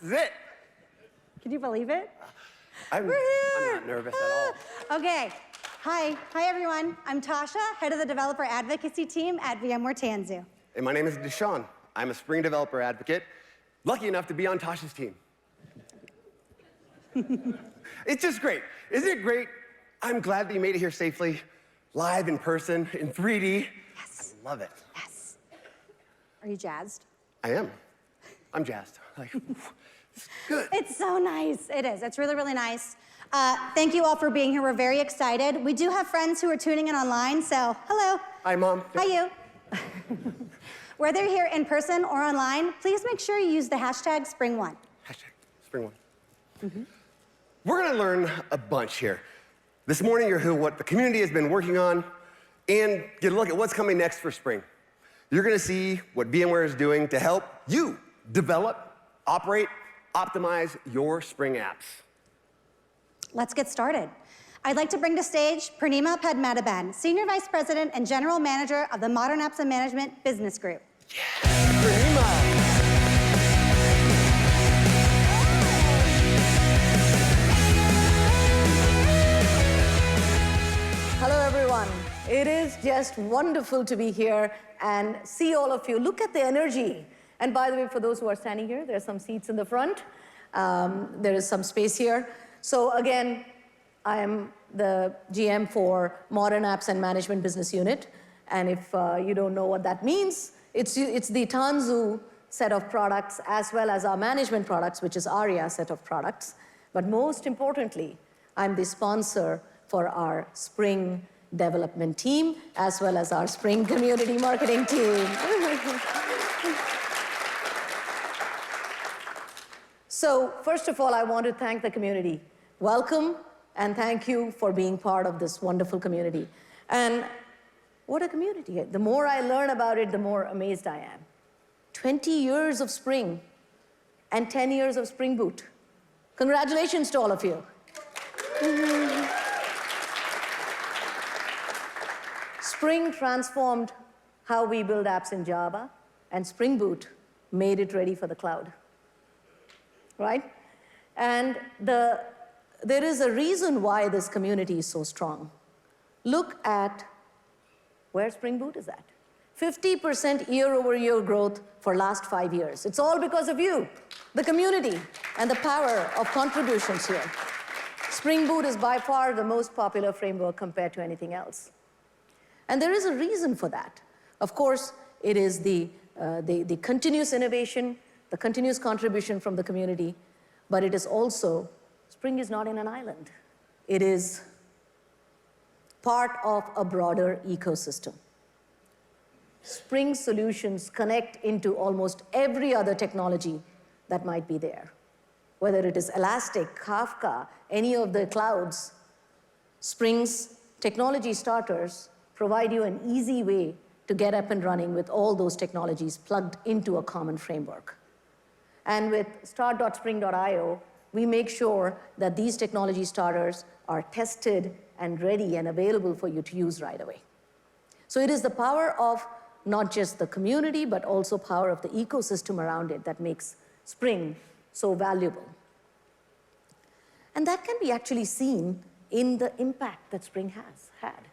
is it. Can you believe it? I'm not nervous at all. Okay. Hi everyone. I'm Tasha, head of the developer advocacy team at VMware Tanzu. And my name is Deshaun. I'm a Spring developer advocate, lucky enough to be on Tasha's team. It's just great. Isn't it great? I'm glad that you made it here safely, live in person, in 3D. Yes. I love it. Yes. Are you jazzed? I am. I'm jazzed. Like, it's good. It's so nice. It is. It's really, really nice. Thank you all for being here. We're very excited. We do have friends who are tuning in online, so hello. Hi, Mom. Hi, you. Whether you're here in person or online, please make sure you use the hashtag SpringOne. Hashtag SpringOne. Mm-hmm. We're going to learn a bunch here. This morning, you'll hear what the community has been working on and get a look at what's coming next for Spring. You're going to see what VMware is doing to help you develop, operate, optimize your Spring apps. Let's get started. I'd like to bring to stage Purnima Padmanabhan, Senior Vice President and General Manager of the Modern Apps and Management Business Group. Yeah, Purnima. Hello, everyone. It is just wonderful to be here and see all of you. Look at the energy. And by the way, for those who are standing here, there are some seats in the front. There is some space here. So again, I am the GM for Modern Apps and Management Business Unit. And if you don't know what that means, it's the Tanzu set of products as well as our management products, which is ARIA set of products. But most importantly, I'm the sponsor for our Spring development team, as well as our Spring community marketing team. So first of all, I want to thank the community. Welcome, and thank you for being part of this wonderful community. And what a community. The more I learn about it, the more amazed I am. 20 years of Spring and 10 years of Spring Boot. Congratulations to all of you. Spring transformed how we build apps in Java, and Spring Boot made it ready for the cloud. Right? And there is a reason why this community is so strong. Look at where Spring Boot is at. 50% year-over-year growth for last 5 years. It's all because of you, the community, and the power of contributions here. Spring Boot is by far the most popular framework compared to anything else. And there is a reason for that. Of course, it is the continuous innovation, the continuous contribution from the community, but it is also, Spring is not in an island. It is part of a broader ecosystem. Spring solutions connect into almost every other technology that might be there. Whether it is Elastic, Kafka, any of the clouds, Spring's technology starters provide you an easy way to get up and running with all those technologies plugged into a common framework. And with start.spring.io, we make sure that these technology starters are tested and ready and available for you to use right away. So it is the power of not just the community, but also power of the ecosystem around it that makes Spring so valuable. And that can be actually seen in the impact that Spring has had.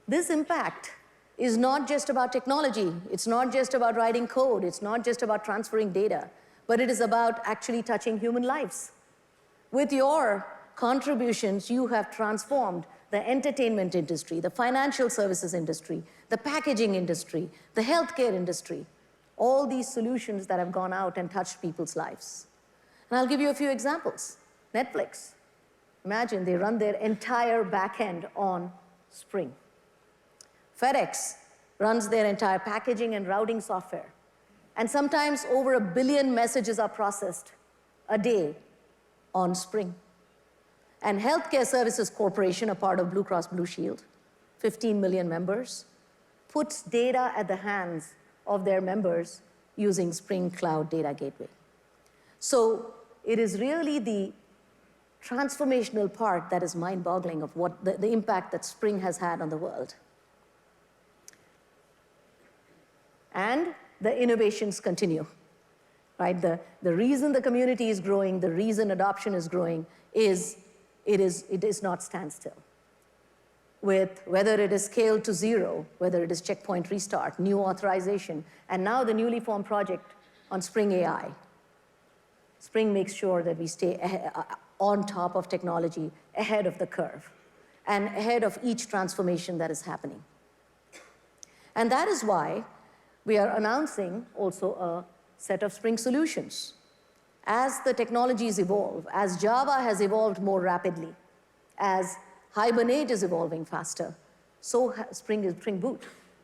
This impact is not just about technology. It's not just about writing code. It's not just about transferring data, but it is about actually touching human lives. With your contributions, you have transformed the entertainment industry, the financial services industry, the packaging industry, the healthcare industry, all these solutions that have gone out and touched people's lives. And I'll give you a few examples. Netflix. Imagine they run their entire backend on Spring. FedEx runs their entire packaging and routing software. And sometimes over 1 billion messages are processed a day on Spring. And Healthcare Services Corporation, a part of Blue Cross Blue Shield, 15 million members, puts data at the hands of their members using Spring Cloud Data Gateway. So it is really the transformational part that is mind-boggling of what the impact that Spring has had on the world. And the innovations continue, right? The reason the community is growing, the reason adoption is growing is it is not standstill. With whether it is scaled to 0, whether it is checkpoint restart, new authorization, and now the newly formed project on Spring AI. Spring makes sure that we stay on top of technology, ahead of the curve, and ahead of each transformation that is happening. And that is why we are announcing also a set of Spring solutions. As the technologies evolve, as Java has evolved more rapidly, as Hibernate is evolving faster, so Spring Boot.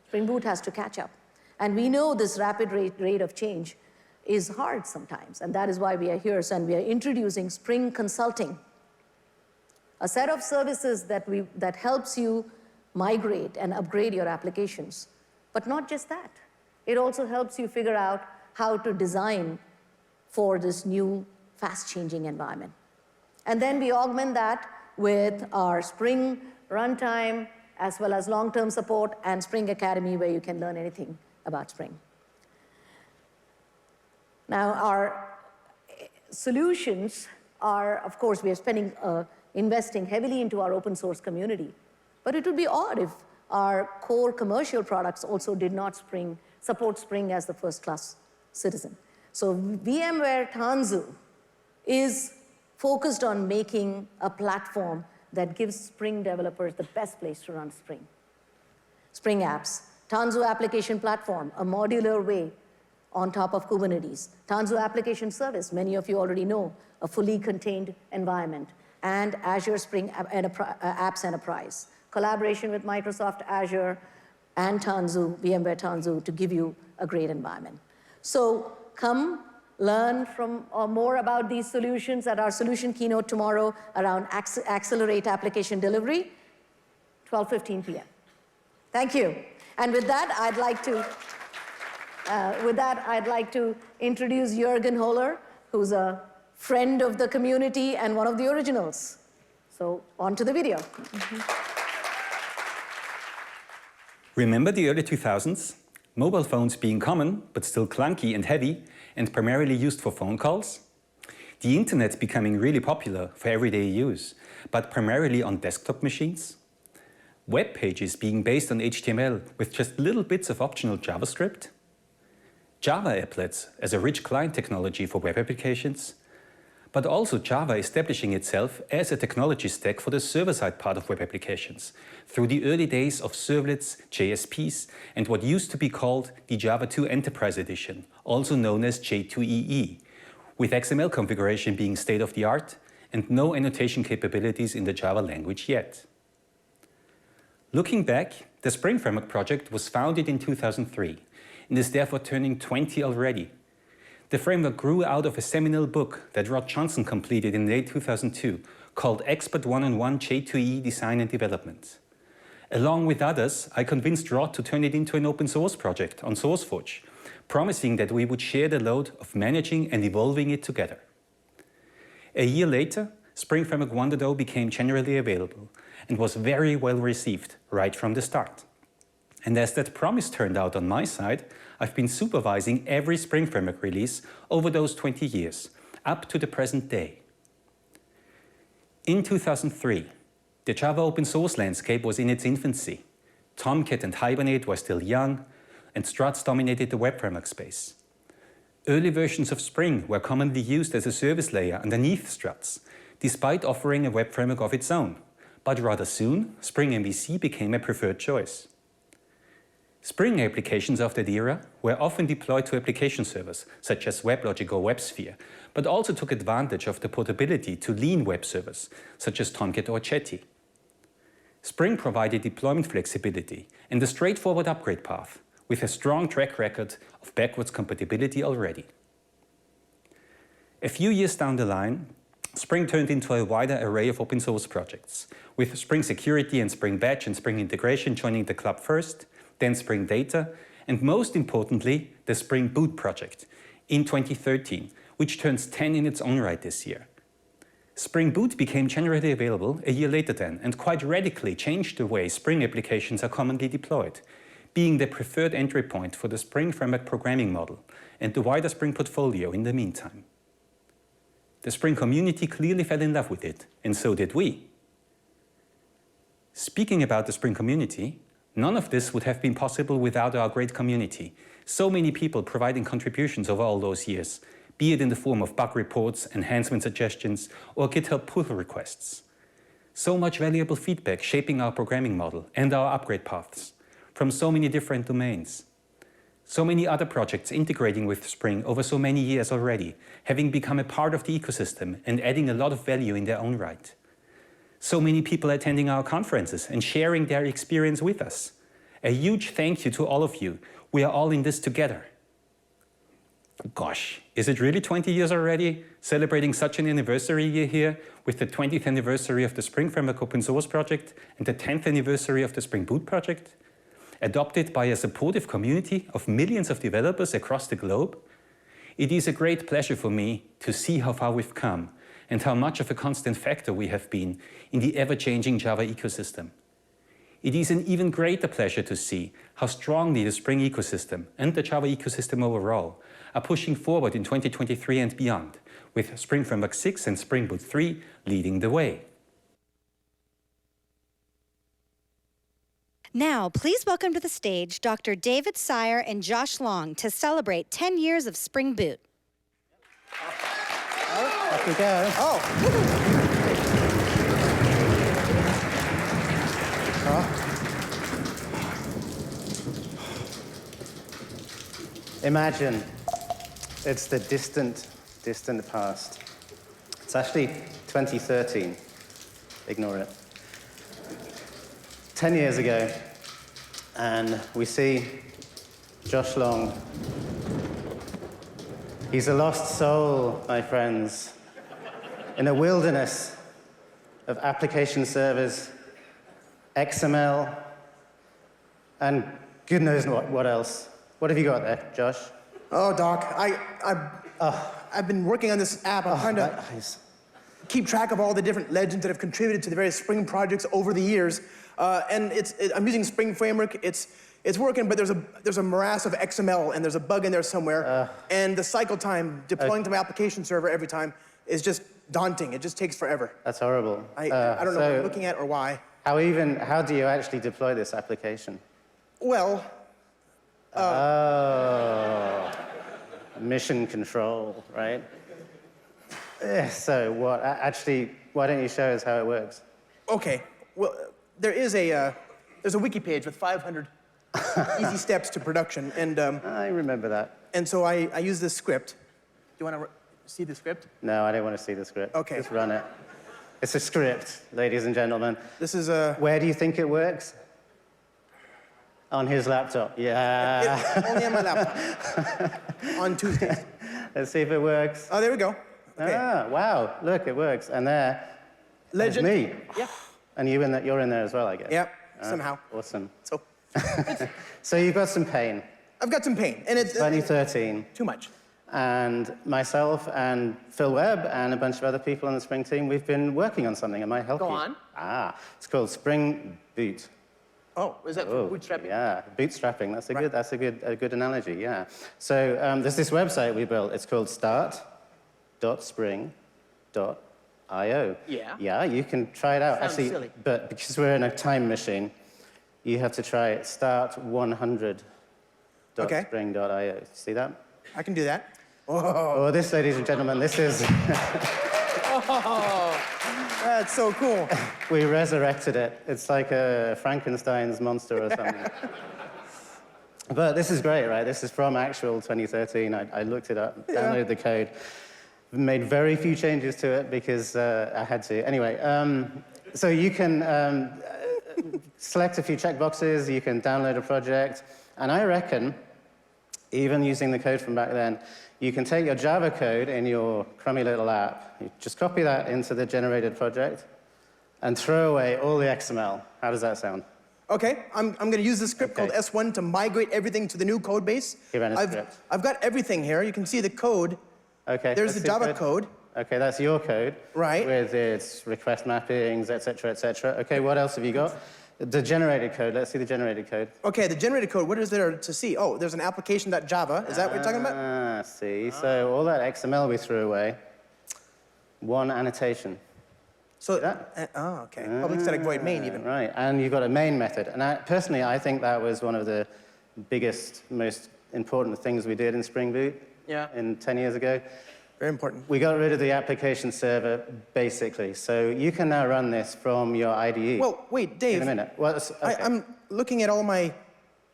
Spring Boot has to catch up. And we know this rapid rate of change is hard sometimes, and that is why we are here. And we are introducing Spring Consulting, a set of services that helps you migrate and upgrade your applications. But not just that. It also helps you figure out how to design for this new, fast-changing environment. And then we augment that with our Spring Runtime, as well as long-term support, and Spring Academy, where you can learn anything about Spring. Now, our solutions are, of course, we are investing heavily into our open source community. But it would be odd if our core commercial products also did not support Spring as the first-class citizen. So VMware Tanzu is focused on making a platform that gives Spring developers the best place to run Spring. Spring Apps, Tanzu Application Platform, a modular way on top of Kubernetes. Tanzu Application Service, many of you already know, a fully contained environment. And Azure Spring Apps Enterprise. Collaboration with Microsoft Azure and Tanzu, VMware Tanzu, to give you a great environment. So come learn more about these solutions at our solution keynote tomorrow around Accelerate Application Delivery, 12:15 p.m. Thank you. And with that, I'd like to introduce Juergen Hoeller, who's a friend of the community and one of the originals. So on to the video. Remember the early 2000s? Mobile phones being common, but still clunky and heavy, and primarily used for phone calls? The internet becoming really popular for everyday use, but primarily on desktop machines? Web pages being based on HTML with just little bits of optional JavaScript? Java applets as a rich client technology for web applications? But also Java establishing itself as a technology stack for the server-side part of web applications, through the early days of servlets, JSPs, and what used to be called the Java 2 Enterprise Edition, also known as J2EE, with XML configuration being state-of-the-art and no annotation capabilities in the Java language yet. Looking back, the Spring Framework project was founded in 2003 and is therefore turning 20 already. The framework grew out of a seminal book that Rod Johnson completed in late 2002 called Expert One-on-One J2EE Design and Development. Along with others, I convinced Rod to turn it into an open source project on SourceForge, promising that we would share the load of managing and evolving it together. A year later, Spring Framework 1.0 became generally available and was very well received right from the start. And as that promise turned out on my side, I've been supervising every Spring Framework release over those 20 years, up to the present day. In 2003, the Java open source landscape was in its infancy. Tomcat and Hibernate were still young, and struts dominated the web framework space. Early versions of Spring were commonly used as a service layer underneath struts, despite offering a web framework of its own. But rather soon, Spring MVC became a preferred choice. Spring applications of that era were often deployed to application servers, such as WebLogic or WebSphere, but also took advantage of the portability to lean web servers, such as Tomcat or Jetty. Spring provided deployment flexibility and a straightforward upgrade path, with a strong track record of backwards compatibility already. A few years down the line, Spring turned into a wider array of open source projects, with Spring Security and Spring Batch and Spring Integration joining the club first, then Spring Data, and most importantly, the Spring Boot project in 2013, which turns 10 in its own right this year. Spring Boot became generally available a year later then, and quite radically changed the way Spring applications are commonly deployed, being the preferred entry point for the Spring Framework programming model and the wider Spring portfolio in the meantime. The Spring community clearly fell in love with it, and so did we. Speaking about the Spring community, none of this would have been possible without our great community. So many people providing contributions over all those years, be it in the form of bug reports, enhancement suggestions, or GitHub pull requests. So much valuable feedback shaping our programming model and our upgrade paths from so many different domains. So many other projects integrating with Spring over so many years already, having become a part of the ecosystem and adding a lot of value in their own right. So many people attending our conferences and sharing their experience with us. A huge thank you to all of you. We are all in this together. Gosh, is it really 20 years already? Celebrating such an anniversary year here with the 20th anniversary of the Spring Framework open source project and the 10th anniversary of the Spring Boot project? Adopted by a supportive community of millions of developers across the globe? It is a great pleasure for me to see how far we've come and how much of a constant factor we have been in the ever-changing Java ecosystem. It is an even greater pleasure to see how strongly the Spring ecosystem and the Java ecosystem overall are pushing forward in 2023 and beyond, with Spring Framework 6 and Spring Boot 3 leading the way. Now, please welcome to the stage Dr. David Syer and Josh Long to celebrate 10 years of Spring Boot. Off we go. Imagine it's the distant, distant past. It's actually 2013. Ignore it. 10 years ago, and we see Josh Long. He's a lost soul, my friends, in a wilderness of application servers, XML, and good knows what else. What have you got there, Josh? Oh, Doc, I've been working on this app. I'm trying to keep track of all the different legends that have contributed to the various Spring projects over the years. And I'm using Spring Framework. It's working, but there's a morass of XML, and there's a bug in there somewhere. And the cycle time deploying to my application server every time is just daunting. It just takes forever. That's horrible. I don't know what I'm looking at or why. How do you actually deploy this application? Well, mission control, right? So what? Actually, why don't you show us how it works? okay. Well, there's a wiki page with 500 easy steps to production, and I remember that. and so I use this script. Do you want to see the script? No, I don't want to see the script. Okay. Just run it. It's a script, ladies and gentlemen. This is a. Where do you think it works? On his laptop. Yeah. Only on my laptop. On Tuesdays. Let's see if it works. Oh, there we go. Okay. Ah, wow. Look, it works. And there's Legend. me. Yeah. And you're in there as well, I guess. Yep. Somehow. Awesome. So So you've got some pain. I've got some pain, and it's 2013. too much. And myself and Phil Webb and a bunch of other people on the Spring team, we've been working on something. It might help you. Go on. It's called Spring Boot. Oh, is that for bootstrapping? Yeah, bootstrapping. That's a good analogy. Yeah. So there's this website we built. It's called start.spring.io. Yeah. Yeah, you can try it out. Sounds Actually, silly. but because we're in a time machine, you have to try start100.spring.io. See that? I can do that. Oh, this, ladies and gentlemen, this is. Oh, that's so cool. We resurrected it. It's like a Frankenstein's monster or something. But this is great, right? This is from actual 2013. I looked it up, downloaded the code, made very few changes to it because I had to. Anyway, so you can select a few checkboxes, you can download a project, and I reckon, even using the code from back then, you can take your Java code in your crummy little app, you just copy that into the generated project, and throw away all the XML. How does that sound? Okay, I'm going to use this script called S1 to migrate everything to the new code base. Here, run a script. I've got everything here. You can see the code. Okay. There's the Java code. Okay, that's your code. Right. With its request mappings, et cetera, et cetera. Okay, what else have you got? The generated code, let's see the generated code. Okay, the generated code, what is there to see? Oh, there's an application.java. Is that what you're talking about? Ah, see. So all that XML we threw away, one annotation. So, okay. Public static void main even. Right, and you've got a main method. And personally, I think that was one of the biggest, most important things we did in Spring Boot 10 years ago. Very important. We got rid of the application server, basically. So you can now run this from your IDE. Well, wait, Dave. In a minute. Well, okay. I'm looking at all my...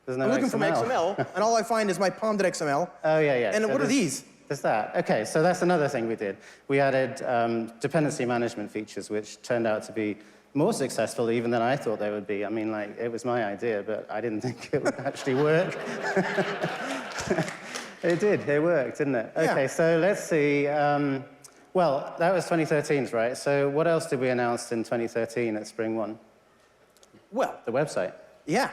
There's no I'm looking for my XML. XML, and all I find is my pom.xml. Oh, yeah. And So what are these? There's that. Okay, so that's another thing we did. We added dependency management features, which turned out to be more successful even than I thought they would be. I mean, like, it was my idea, but I didn't think it would actually work. It did. It worked, didn't it? Yeah. Okay, so let's see. Well, that was 2013's, right? So what else did we announce in 2013 at SpringOne? Well, The website. yeah.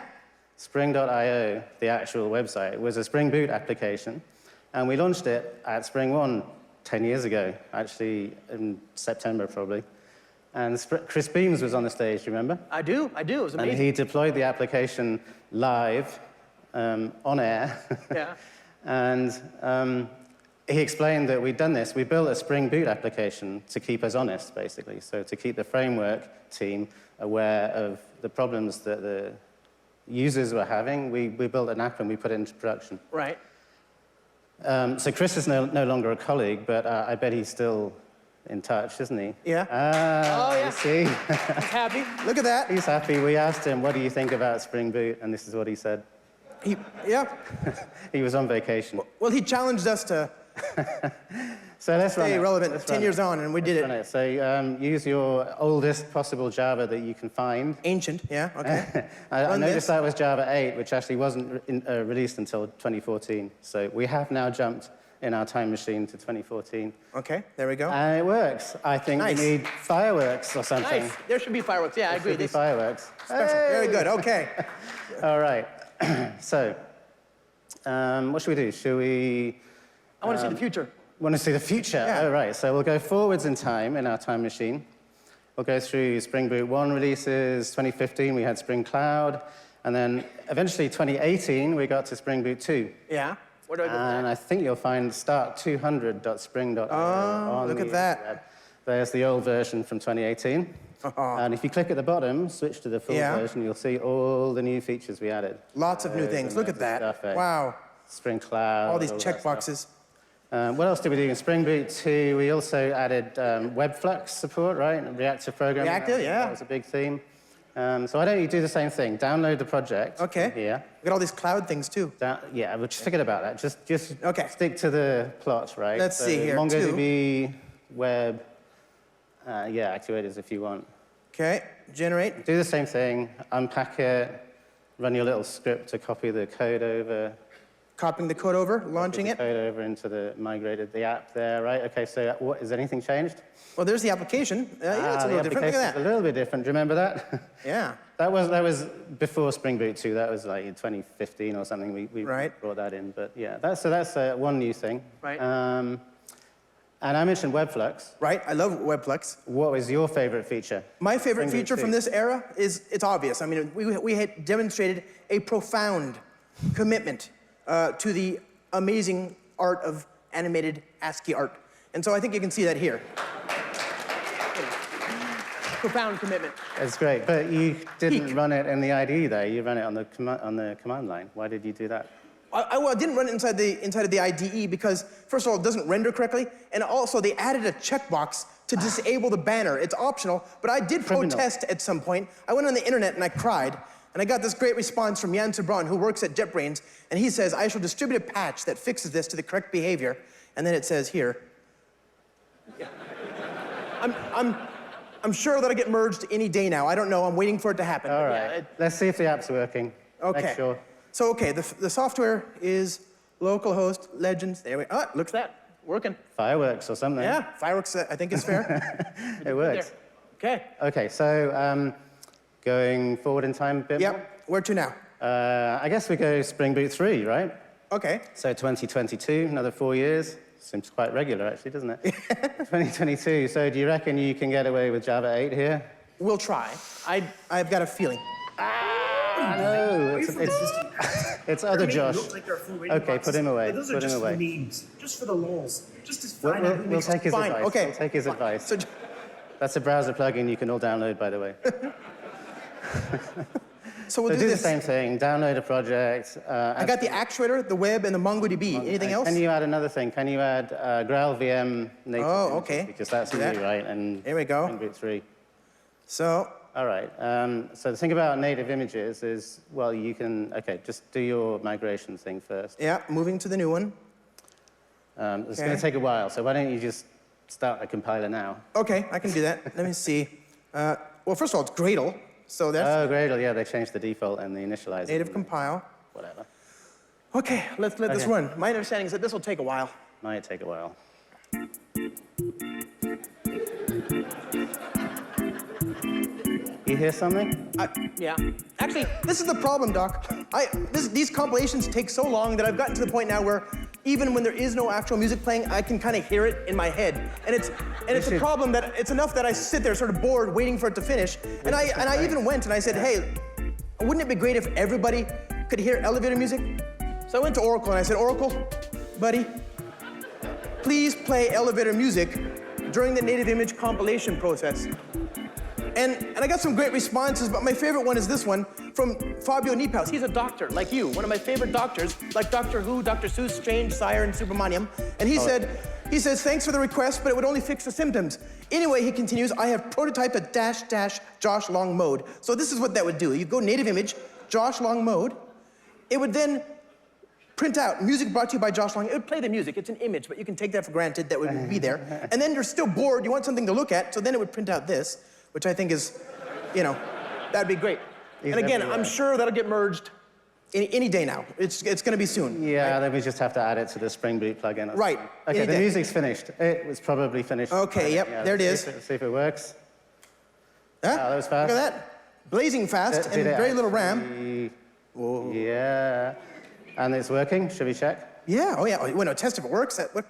Spring.io, the actual website, was a Spring Boot application. And we launched it at SpringOne 10 years ago, actually in September probably. And Chris Beams was on the stage, remember? I do. It was amazing. And he deployed the application live, on air. Yeah. And he explained that we'd done this. We built a Spring Boot application to keep us honest, basically. So to keep the framework team aware of the problems that the users were having, we built an app and we put it into production. Right. So Chris is no longer a colleague, but I bet he's still in touch, isn't he? Yeah. Oh, yeah. See? He's happy. Look at that. He's happy. We asked him, what do you think about Spring Boot? And this is what he said. Yeah. He was on vacation. Well, he challenged us to So let's run stay it. relevant Let's 10 run years on, and we did Run it. it. So use your oldest possible Java that you can find. Ancient, yeah, okay. I Run noticed this. that was Java 8, which actually wasn't released until 2014. So we have now jumped in our time machine to 2014. Okay, there we go. And it works. I think Nice. we need fireworks or something. Nice. There should be fireworks. Yeah, I agree. Should be This- fireworks. Special. Very good. Okay. All right. So, what should we do? Should we I want to see the future. want to see the future? Yeah. Oh, right. So we'll go forwards in time in our time machine. We'll go through Spring Boot 1 releases. 2015, we had Spring Cloud. And then eventually 2018, we got to Spring Boot 2. Yeah. Where do I go? And I think you'll find start200.spring.io on look the at that. internet. There's the old version from 2018. And if you click at the bottom, switch to the full Yeah. version, you'll see all the new features we added. Lots of new Loads things. and Look at loads that. of stuff, eh? Wow. Spring Cloud. All these that check stuff. boxes. What else did we do? In Spring Boot 2, we also added WebFlux support, right? And reactive programming. Reactive, yeah. That was a big theme. So why don't you do the same thing? Download the project. Okay. from here. We got all these cloud things too. Yeah, but just forget about that. Just Okay. stick to the plot, right? Let's see here, MongoDB, web, actuators if you want. Okay. Generate. Do the same thing, unpack it, run your little script to copy the code over. Copying the code over, launching the it. code over into the app there, right? Okay, so has anything changed? Well, there's the application. Yeah, it's a the little different. Look application's at a that. little bit different. Do you remember that? Yeah. That was before Spring Boot 2. That was like in 2015 or something. We Right. brought that in. But yeah, that's one new thing. Right. And I mentioned WebFlux. Right. I love WebFlux. What was your favorite feature? My favorite Spring Boot feature 2. from this era is, it's obvious. I mean, we had demonstrated a profound commitment to the amazing art of animated ASCII art. And so I think you can see that here. Profound commitment. It's great, but you didn't run it in the IDE though. You ran it on the command line. Why did you do that? I didn't run it inside of the IDE because, first of all, it doesn't render correctly, and also they added a checkbox to disable the banner. It's optional, but I did protest at some point. I went on the internet and I cried, and I got this great response from Jan Sebron, who works at JetBrains, and he says, I shall distribute a patch that fixes this to the correct behavior, and then it says here. Yeah. I'm sure that'll get merged any day now. I don't know. I'm waiting for it to happen. All right. Let's see if the app's working. Okay. Make sure. So, okay, the software is localhost legends. There we go. Looks that. Working. Fireworks or something. Yeah, fireworks, I think is fair. It works. Okay. Okay, so going forward in time a bit more? Yep. Where to now? I guess we go Spring Boot 3, right? Okay. So 2022, another 4 years. Seems quite regular, actually, doesn't it? 2022. So do you reckon you can get away with Java 8 here? We'll try. I've got a feeling. No, it's other Josh. Okay, put him away. Those are Put him just for away. the memes, just for the lols, just to find out who We'll makes take his Fine, advice. okay. We'll take his advice. So, That's a browser plugin you can all download, by the way. so we'll So do do the this. same thing. Download a project. I got the actuator, the web, and the MongoDB. Anything else? Can you add another thing? Can you add Graal VM native? Oh, images? okay. Because that's Do new, that. right? And Here we go. Spring Boot 3. So, All right. So the thing about native images is, well, you can, okay, just do your migration thing first. yeah, moving to the new one. It's going to take a while, so why don't you just start a compiler now? Okay, I can do that. Let me see. Well, first of all, it's Gradle. So that's Oh, great. Yeah, they changed the default and the initializer. native compile. Whatever. Okay, let's let this Okay. run. My understanding is that this will take a while. Might take a while. You hear something? Yeah. Actually, this is the problem, Doc. These compilations take so long that I've gotten to the point now where even when there is no actual music playing, I can kind of hear it in my head. And it's a problem that it's enough that I sit there sort of bored waiting for it to finish. And I even went and I said, hey, wouldn't it be great if everybody could hear elevator music? So I went to Oracle and I said, Oracle, buddy, please play elevator music during the native image compilation process. And I got some great responses, but my favorite one is this one from Fabio Niepaus. He's a doctor, like you, one of my favorite doctors, like Doctor Who, Dr. Seuss, Strange, Syer, and Subramaniam. And he says, thanks for the request, but it would only fix the symptoms. Anyway, he continues, I have prototyped a -- Josh Long mode. So this is what that would do. You go native image, Josh Long mode. It would then print out music brought to you by Josh Long. It would play the music. It's an image, but you can take that for granted that would be there. And then you're still bored. You want something to look at, so then it would print out this, which I think is, that'd be great. And again, I'm sure that'll get merged any day now. It's going to be soon. Yeah, right? then we just have to add it to the Spring Boot plugin. or Right. something. Okay, Any the day. music's finished. It was probably finished. Okay, yep, there it is. See if it works. Huh? that was fast. Look at that. Blazing fast and Did it very little RAM. actually- Yeah. And it's working. Should we check? Yeah, oh yeah. Oh, well, no, test if it works. What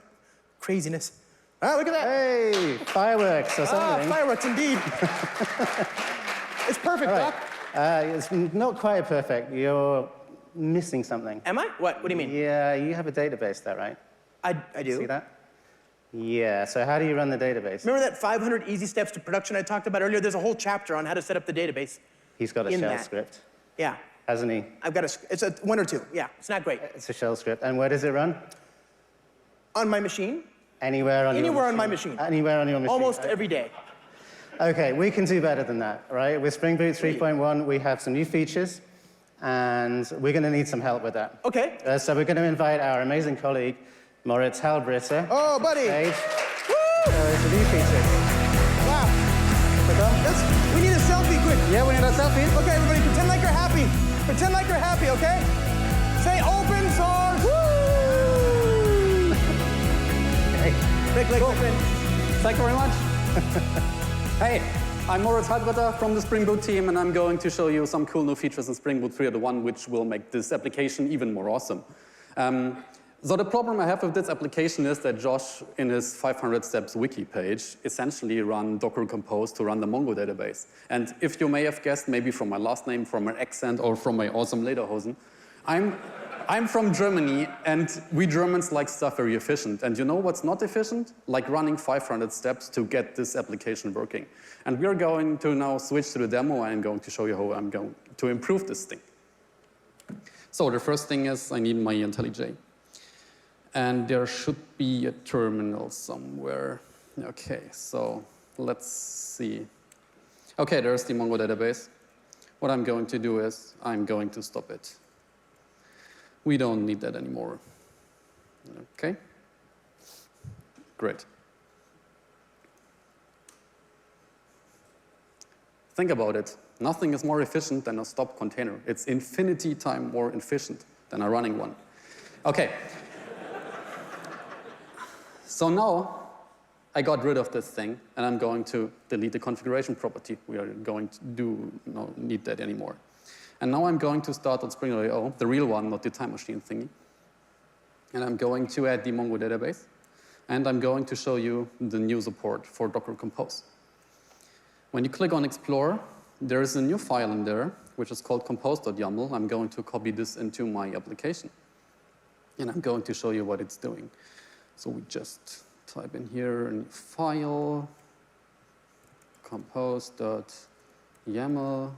craziness. Ah, look at that. Hey, fireworks or something. Fireworks indeed. It's perfect, All right. Doc. It's not quite perfect. You're missing something. Am I? What do you mean? Yeah, you have a database there, right? I do. See that? Yeah, so how do you run the database? Remember that 500 easy steps to production I talked about earlier? There's a whole chapter on how to set up the database. He's got a in shell that. script, Yeah, hasn't he? I've got it's a one or two. Yeah, it's not great. It's a shell script. And where does it run? On my machine, Anywhere on your machine? Anywhere on my machine. Anywhere on your machine? almost every day. Okay, we can do better than that, right? With Spring Boot 3.1, we have some new features, and we're going to need some help with that. Okay. So we're going to invite our amazing colleague, Moritz Halbritter. Oh, buddy. Stage. Woo! It's a new feature. Wow. We need a selfie quick. Yeah, we need a selfie. Okay, everybody, pretend like you're happy. Pretend like you're happy, okay? Say open source. Woo! Okay. Big leg open. Thank you very much. Hey, I'm Moritz Halbritter from the Spring Boot team, and I'm going to show you some cool new features in Spring Boot 3.1, which will make this application even more awesome. So the problem I have with this application is that Josh, in his 500 steps wiki page, essentially ran Docker Compose to run the Mongo database. And if you may have guessed, maybe from my last name, from my accent, or from my awesome lederhosen, I'm from Germany, and we Germans like stuff very efficient. And you know what's not efficient? Like running 500 steps to get this application working. And we're going to now switch to the demo, and I'm going to show you how I'm going to improve this thing. So the first thing is I need my IntelliJ. And there should be a terminal somewhere. Okay, so let's see. Okay, there's the Mongo database. What I'm going to do is I'm going to stop it. We don't need that anymore. Okay? Great. Think about it. Nothing is more efficient than a stop container. It's infinity time more efficient than a running one. Okay. So now I got rid of this thing, and I'm going to delete the configuration property. We are going to not need that anymore. And now I'm going to start on Spring.io, the real one, not the time machine thingy. And I'm going to add the Mongo database. And I'm going to show you the new support for Docker Compose. When you click on Explore, there is a new file in there which is called compose.yaml. I'm going to copy this into my application. And I'm going to show you what it's doing. So we just type in here a new file, compose.yaml.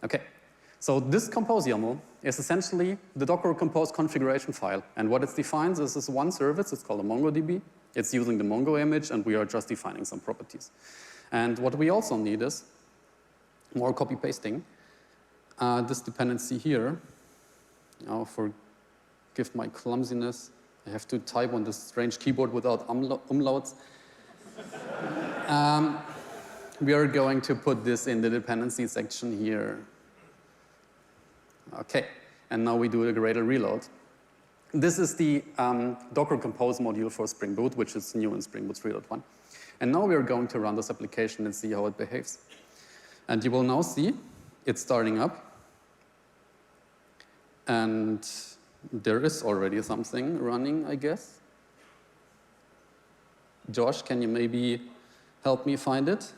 Okay, so this compose YAML is essentially the Docker compose configuration file. And what it defines is this one service. It's called a MongoDB. It's using the Mongo image, and we are just defining some properties. And what we also need is more copy-pasting. This dependency here, now forgive my clumsiness, I have to type on this strange keyboard without umlauts. We are going to put this in the dependency section here. Okay, and now we do a Gradle reload. This is the Docker Compose module for Spring Boot, which is new in Spring Boot 3.1. And now we are going to run this application and see how it behaves. And you will now see it's starting up. And there is already something running, I guess. Josh, can you maybe help me find it?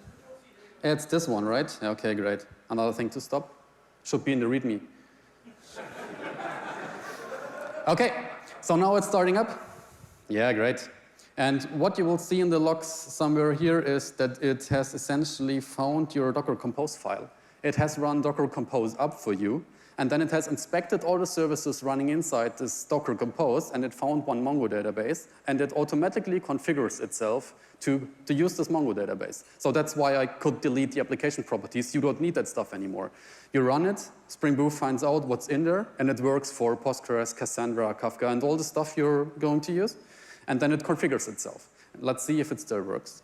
It's this one, right? Okay, great. Another thing to stop. Should be in the README. Okay, so now it's starting up. Yeah, great. And what you will see in the logs somewhere here is that it has essentially found your Docker Compose file. It has run Docker Compose up for you, and then it has inspected all the services running inside this Docker Compose, and it found one Mongo database, and it automatically configures itself to use this Mongo database. So that's why I could delete the application properties. You don't need that stuff anymore. You run it, Spring Boot finds out what's in there, and it works for Postgres, Cassandra, Kafka, and all the stuff you're going to use. And then it configures itself. Let's see if it still works.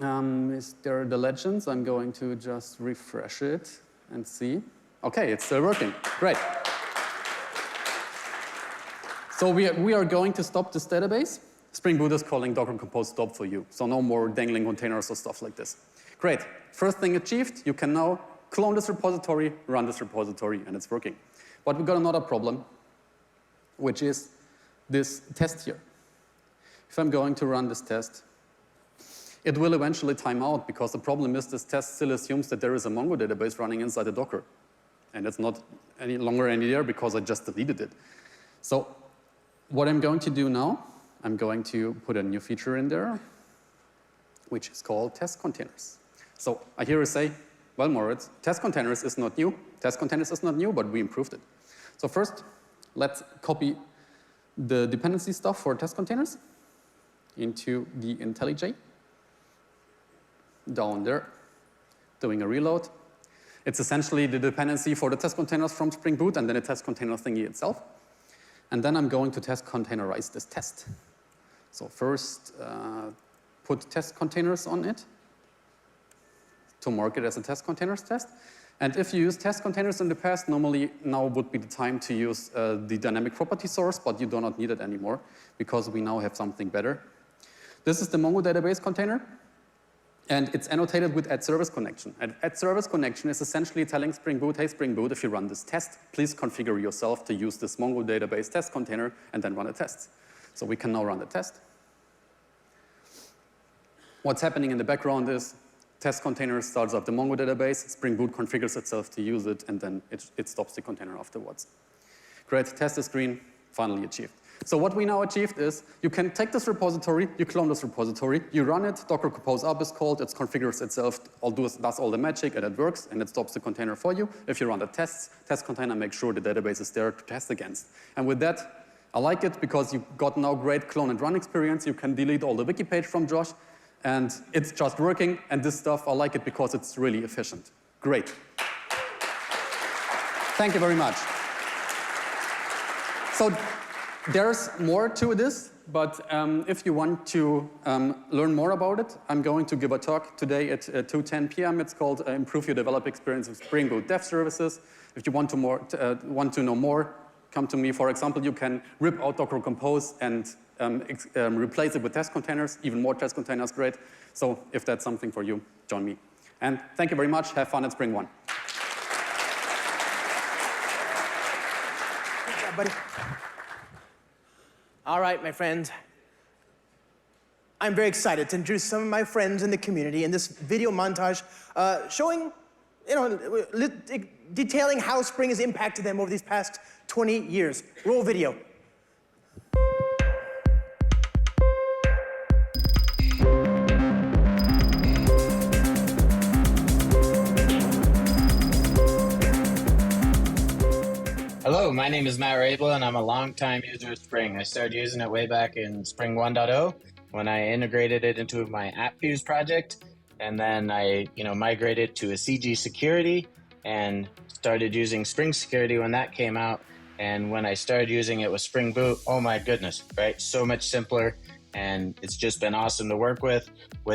Is there the legends? I'm going to just refresh it and see. Okay, it's still working. Great. So we are going to stop this database. Spring Boot is calling Docker Compose stop for you. So no more dangling containers or stuff like this. Great. First thing achieved, you can now clone this repository, run this repository, and it's working. But we've got another problem, which is this test here. If I'm going to run this test, it will eventually time out, because the problem is this test still assumes that there is a Mongo database running inside the Docker. And it's not any longer there because I just deleted it. So what I'm going to do now, I'm going to put a new feature in there, which is called test containers. So I hear you say, well, Moritz, test containers is not new. Test containers is not new, but we improved it. So first, let's copy the dependency stuff for test containers into the IntelliJ. Down there, doing a reload. It's essentially the dependency for the test containers from Spring Boot and then a test container thingy itself. And then I'm going to test containerize this test. So first, put test containers on it to mark it as a test containers test. And if you use test containers in the past, normally now would be the time to use the dynamic property source, but you do not need it anymore because we now have something better. This is the Mongo database container. And it's annotated with add-service connection. And add-service connection is essentially telling Spring Boot, hey, Spring Boot, if you run this test, please configure yourself to use this Mongo database test container and then run a test. So we can now run the test. What's happening in the background is test container starts up the Mongo database, Spring Boot configures itself to use it, and then it stops the container afterwards. Great, test is green, finally achieved. So what we now achieved is you can take this repository, you clone this repository, you run it, Docker Compose up is called, it configures itself, does all the magic, and it works, and it stops the container for you. If you run the tests, test container makes sure the database is there to test against. And with that, I like it because you got now great clone and run experience. You can delete all the wiki page from Josh, and it's just working. And this stuff, I like it because it's really efficient. Great. Thank you very much. So there's more to this, but if you want to learn more about it, I'm going to give a talk today at 2:10 p.m. It's called Improve Your Developer Experience with Spring Boot Dev Services. If you want to know more, come to me. For example, you can rip out Docker Compose and replace it with test containers. Even more test containers, great. So if that's something for you, join me. And thank you very much. Have fun at SpringOne. Good job, buddy. All right, my friends. I'm very excited to introduce some of my friends in the community in this video montage showing, detailing how Spring has impacted them over these past 20 years. Roll video. Hello, my name is Matt Rabel, and I'm a longtime user of Spring. I started using it way back in Spring 1.0 when I integrated it into my AppFuse project, and then I, migrated to a CG Security and started using Spring Security when that came out. And when I started using it with Spring Boot, oh my goodness, right? So much simpler, and it's just been awesome to work with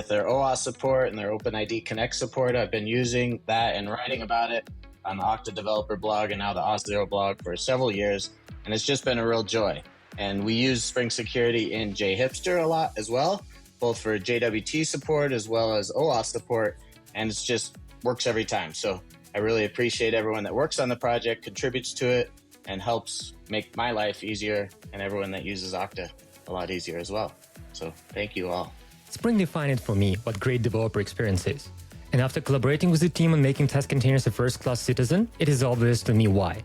their OAuth support and their OpenID Connect support. I've been using that and writing about it on the Okta developer blog and now the Auth0 blog for several years, and it's just been a real joy. And we use Spring Security in JHipster a lot as well, both for JWT support as well as OAuth support, and it's just works every time. So I really appreciate everyone that works on the project, contributes to it, and helps make my life easier, and everyone that uses Okta a lot easier as well. So thank you all. Spring defined for me what great developer experience is. And after collaborating with the team on making test containers a first-class citizen, it is obvious to me why.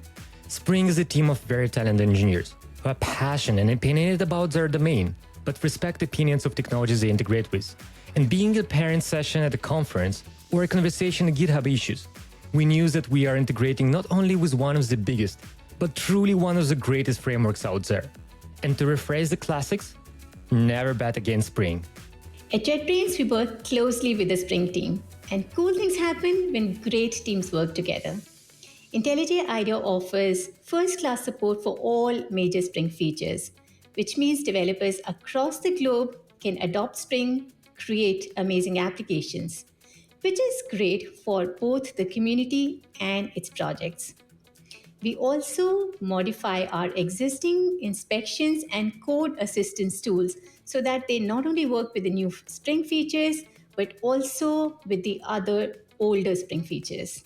Spring is a team of very talented engineers who are passionate and opinionated about their domain, but respect opinions of technologies they integrate with. And being a parent session at a conference or a conversation on GitHub issues, we knew that we are integrating not only with one of the biggest, but truly one of the greatest frameworks out there. And to rephrase the classics, never bet against Spring. At JetBrains, we work closely with the Spring team, and cool things happen when great teams work together. IntelliJ IDEA offers first-class support for all major Spring features, which means developers across the globe can adopt Spring, create amazing applications, which is great for both the community and its projects. We also modify our existing inspections and code assistance tools so that they not only work with the new Spring features, but also with the other older Spring features.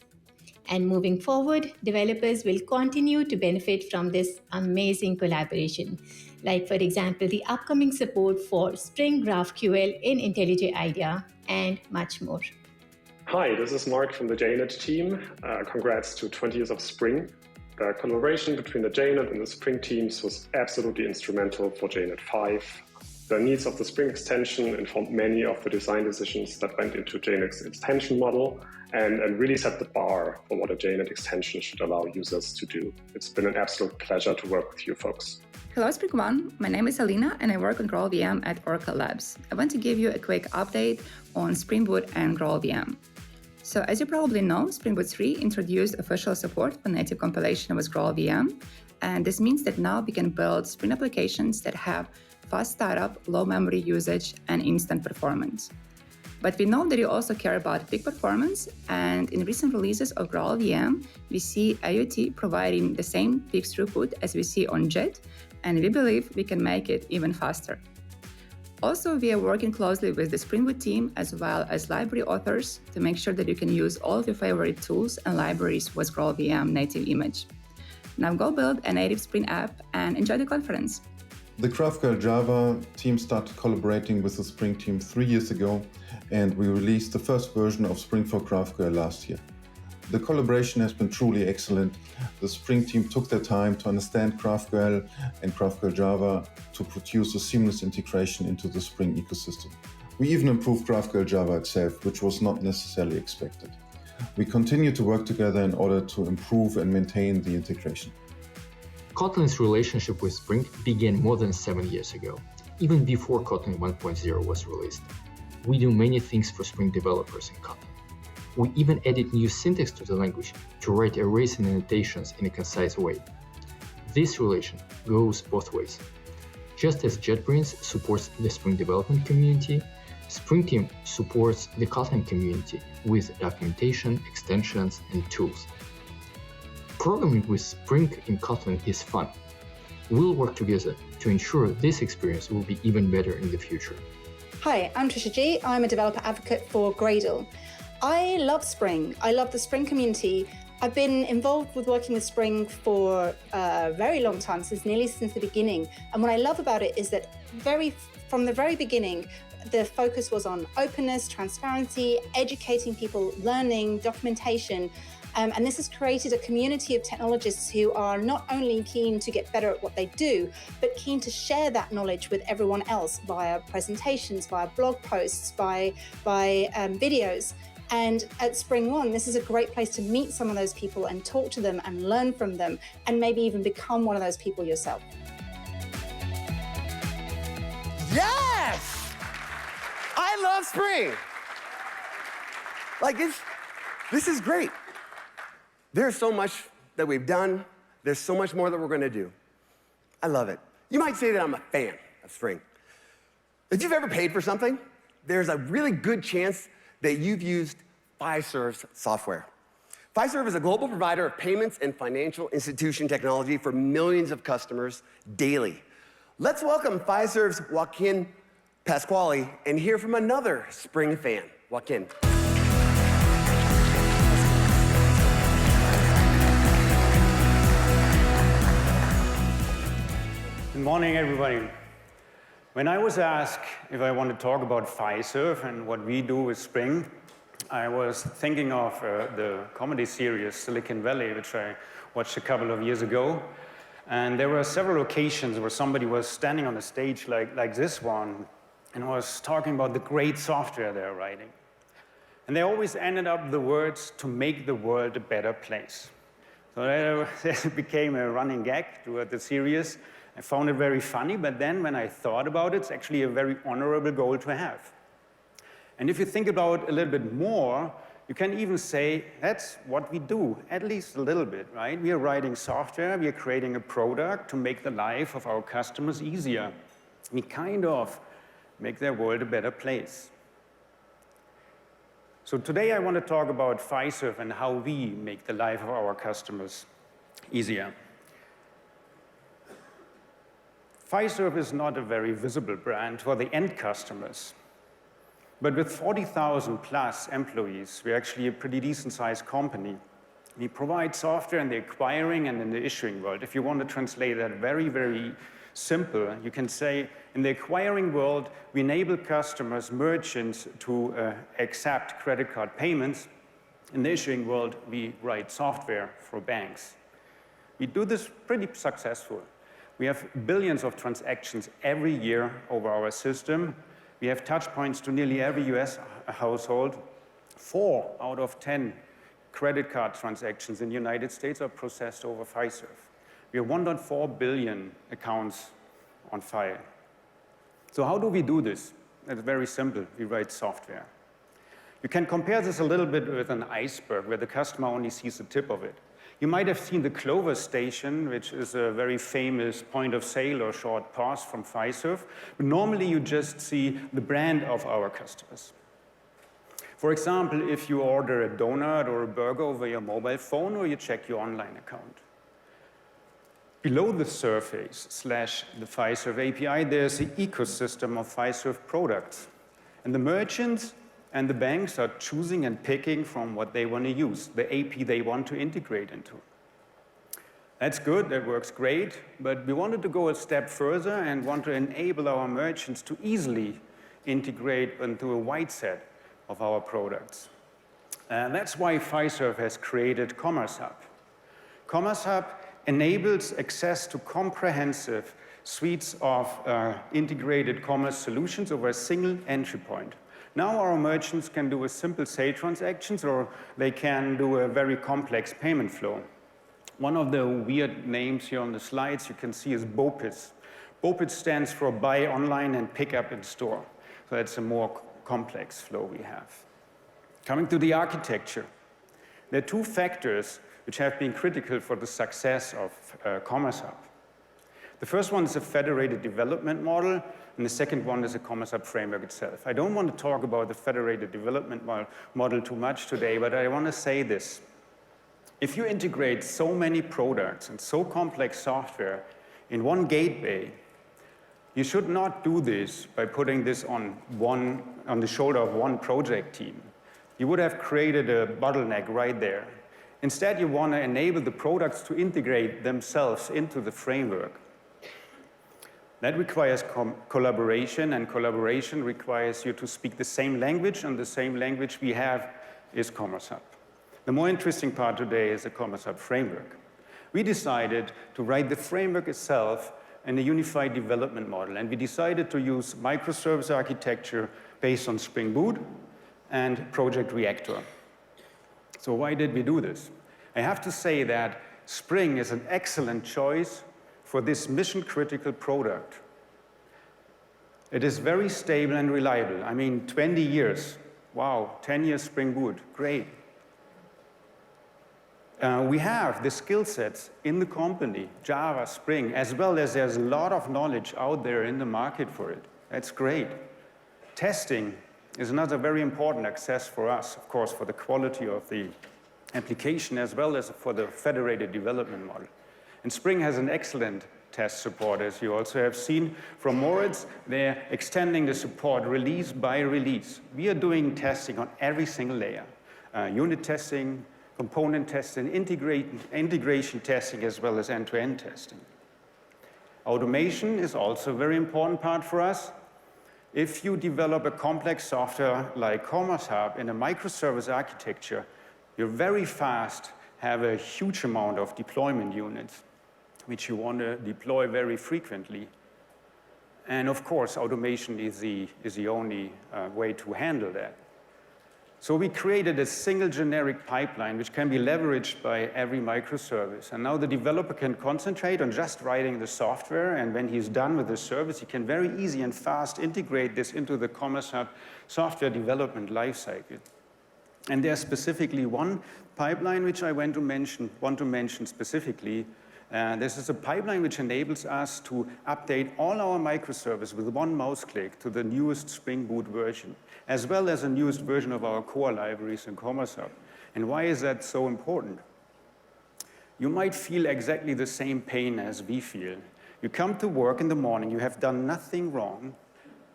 And moving forward, developers will continue to benefit from this amazing collaboration, like, for example, the upcoming support for Spring GraphQL in IntelliJ IDEA, and much more. Hi, this is Mark from the JNet team. Congrats to 20 years of Spring. The collaboration between the JNet and the Spring teams was absolutely instrumental for JNet 5. The needs of the Spring extension informed many of the design decisions that went into JNet's extension model and really set the bar for what a JNet extension should allow users to do. It's been an absolute pleasure to work with you folks. Hello SpringOne, my name is Alina and I work on GraalVM at Oracle Labs. I want to give you a quick update on Spring Boot and GraalVM. So as you probably know, Spring Boot 3 introduced official support for native compilation with GraalVM, and this means that now we can build Spring applications that have fast startup, low memory usage, and instant performance. But we know that you also care about peak performance, and in recent releases of GraalVM, we see IoT providing the same peak throughput as we see on Jet, and we believe we can make it even faster. Also, we are working closely with the Spring Boot team as well as library authors to make sure that you can use all of your favorite tools and libraries with GraalVM native image. Now go build a native Spring app and enjoy the conference. The GraphQL Java team started collaborating with the Spring team 3 years ago, and we released the first version of Spring for GraphQL last year. The collaboration has been truly excellent. The Spring team took their time to understand GraphQL and GraphQL Java to produce a seamless integration into the Spring ecosystem. We even improved GraphQL Java itself, which was not necessarily expected. We continue to work together in order to improve and maintain the integration. Kotlin's relationship with Spring began more than 7 years ago, even before Kotlin 1.0 was released. We do many things for Spring developers in Kotlin. We even added new syntax to the language to write arrays and annotations in a concise way. This relation goes both ways. Just as JetBrains supports the Spring development community, Spring team supports the Kotlin community with documentation, extensions, and tools. Programming with Spring in Kotlin is fun. We'll work together to ensure this experience will be even better in the future. Hi, I'm Trisha G. I'm a developer advocate for Gradle. I love Spring. I love the Spring community. I've been involved with working with Spring for a very long time, since the beginning. And what I love about it is that from the very beginning, the focus was on openness, transparency, educating people, learning, documentation. And this has created a community of technologists who are not only keen to get better at what they do, but keen to share that knowledge with everyone else via presentations, via blog posts, by videos. And at SpringOne, this is a great place to meet some of those people and talk to them and learn from them, and maybe even become one of those people yourself. Yes! I love Spring. Like, this is great. There's so much that we've done. There's so much more that we're going to do. I love it. You might say that I'm a fan of Spring. If you've ever paid for something, there's a really good chance that you've used Fiserv's software. Fiserv is a global provider of payments and financial institution technology for millions of customers daily. Let's welcome Fiserv's Joachim Pasquali and hear from another Spring fan. Joachim. Good morning, everybody. When I was asked if I want to talk about Fiserv and what we do with Spring, I was thinking of the comedy series Silicon Valley, which I watched a couple of years ago. And there were several occasions where somebody was standing on a stage like this one and was talking about the great software they're writing. And they always ended up the words, to make the world a better place. So that became a running gag throughout the series. I found it very funny, but then when I thought about it, it's actually a very honorable goal to have. And if you think about it a little bit more, you can even say that's what we do, at least a little bit, right? We are writing software, we are creating a product to make the life of our customers easier. We kind of make their world a better place. So today I want to talk about Fiserv and how we make the life of our customers easier. Fiserv is not a very visible brand for the end customers. But with 40,000 plus employees, we're actually a pretty decent-sized company. We provide software in the acquiring and in the issuing world. If you want to translate that very, very simple, you can say, in the acquiring world, we enable customers, merchants, to accept credit card payments. In the issuing world, we write software for banks. We do this pretty successful. We have billions of transactions every year over our system. We have touch points to nearly every US household. 4 out of 10 credit card transactions in the United States are processed over Fiserv. We have 1.4 billion accounts on file. So how do we do this? It's very simple. We write software. You can compare this a little bit with an iceberg where the customer only sees the tip of it. You might have seen the Clover station, which is a very famous point of sale or short POS from Fiserv. But normally you just see the brand of our customers. For example, if you order a donut or a burger over your mobile phone or you check your online account. Below the surface / the Fiserv API, there's the ecosystem of Fiserv products. And the merchants and the banks are choosing and picking from what they want to use, the AP they want to integrate into. That's good, that works great, but we wanted to go a step further and want to enable our merchants to easily integrate into a wide set of our products. And that's why Fiserv has created Commerce Hub. Commerce Hub enables access to comprehensive suites of integrated commerce solutions over a single entry point. Now our merchants can do a simple sale transactions, or they can do a very complex payment flow. One of the weird names here on the slides you can see is BOPIS. BOPIS stands for buy online and pick up in store. So that's a more complex flow we have. Coming to the architecture, there are 2 factors which have been critical for the success of Commerce Hub. The first one is a federated development model, and the second one is a Commerce Hub framework itself. I don't want to talk about the federated development model too much today, but I want to say this. If you integrate so many products and so complex software in one gateway, you should not do this by putting this on the shoulder of one project team. You would have created a bottleneck right there. Instead, you want to enable the products to integrate themselves into the framework. That requires collaboration, and collaboration requires you to speak the same language, and the same language we have is Commerce Hub. The more interesting part today is the Commerce Hub framework. We decided to write the framework itself in a unified development model, and we decided to use microservice architecture based on Spring Boot and Project Reactor. So why did we do this? I have to say that Spring is an excellent choice for this mission-critical product. It is very stable and reliable. I mean, 20 years. Wow, 10 years Spring Boot, great. We have the skill sets in the company, Java, Spring, as well as there's a lot of knowledge out there in the market for it. That's great. Testing is another very important access for us, of course, for the quality of the application as well as for the federated development model. And Spring has an excellent test support, as you also have seen from Moritz. They're extending the support release by release. We are doing testing on every single layer. Unit testing, component testing, integration testing, as well as end-to-end testing. Automation is also a very important part for us. If you develop a complex software like Commerce Hub in a microservice architecture, you very fast have a huge amount of deployment units, which you want to deploy very frequently. And of course, automation is the only way to handle that. So we created a single generic pipeline which can be leveraged by every microservice. And now the developer can concentrate on just writing the software, and when he's done with the service, he can very easy and fast integrate this into the Commerce Hub software development lifecycle. And there's specifically one pipeline which I want to mention specifically. This is a pipeline which enables us to update all our microservices with one mouse click to the newest Spring Boot version, as well as the newest version of our core libraries in Commerce Hub. And why is that so important? You might feel exactly the same pain as we feel. You come to work in the morning, you have done nothing wrong,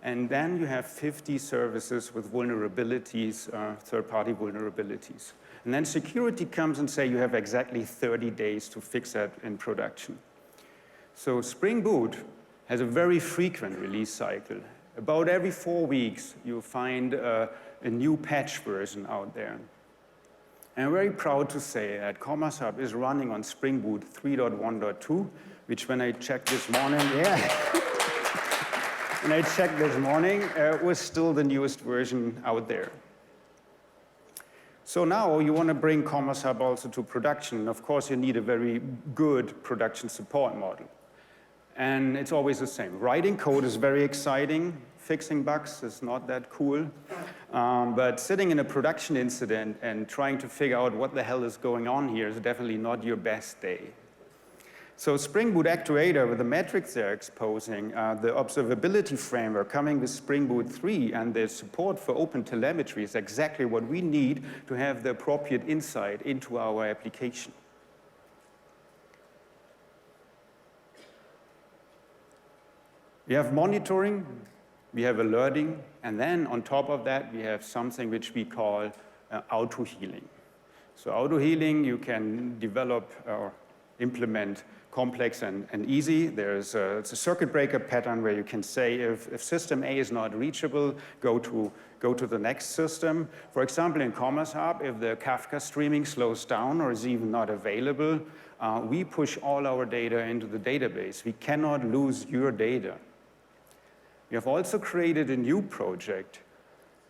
and then you have 50 services with vulnerabilities, third-party vulnerabilities. And then security comes and say you have exactly 30 days to fix that in production. So Spring Boot has a very frequent release cycle. About every 4 weeks, you find a new patch version out there. And I'm very proud to say that Commerce Hub is running on Spring Boot 3.1.2, which when I checked this morning, when I checked this morning, was still the newest version out there. So now you want to bring Commerce Hub also to production. Of course, you need a very good production support model. And it's always the same. Writing code is very exciting. Fixing bugs is not that cool. But sitting in a production incident and trying to figure out what the hell is going on here is definitely not your best day. So Spring Boot Actuator, with the metrics they're exposing, the observability framework coming with Spring Boot 3 and the support for open telemetry is exactly what we need to have the appropriate insight into our application. We have monitoring, we have alerting, and then on top of that, we have something which we call auto-healing. So auto-healing, you can develop or implement complex and easy. It's a circuit breaker pattern where you can say if system A is not reachable, go to the next system. For example, in Commerce Hub, if the Kafka streaming slows down or is even not available, we push all our data into the database. We cannot lose your data. We have also created a new project.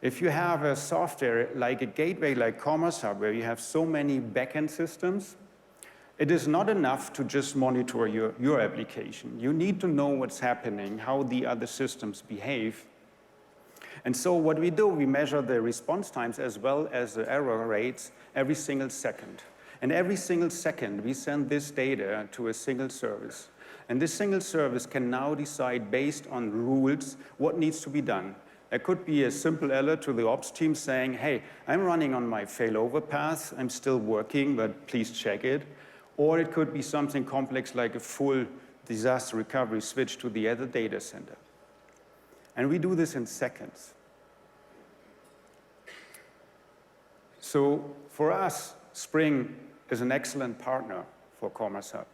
If you have a software like a gateway like Commerce Hub, where you have so many backend systems, it is not enough to just monitor your application. You need to know what's happening, how the other systems behave. And so what we do, we measure the response times as well as the error rates every single second. And every single second, we send this data to a single service. And this single service can now decide based on rules what needs to be done. There could be a simple alert to the ops team saying, hey, I'm running on my failover path. I'm still working, but please check it. Or it could be something complex like a full disaster recovery switch to the other data center. And we do this in seconds. So for us, Spring is an excellent partner for Commerce Hub.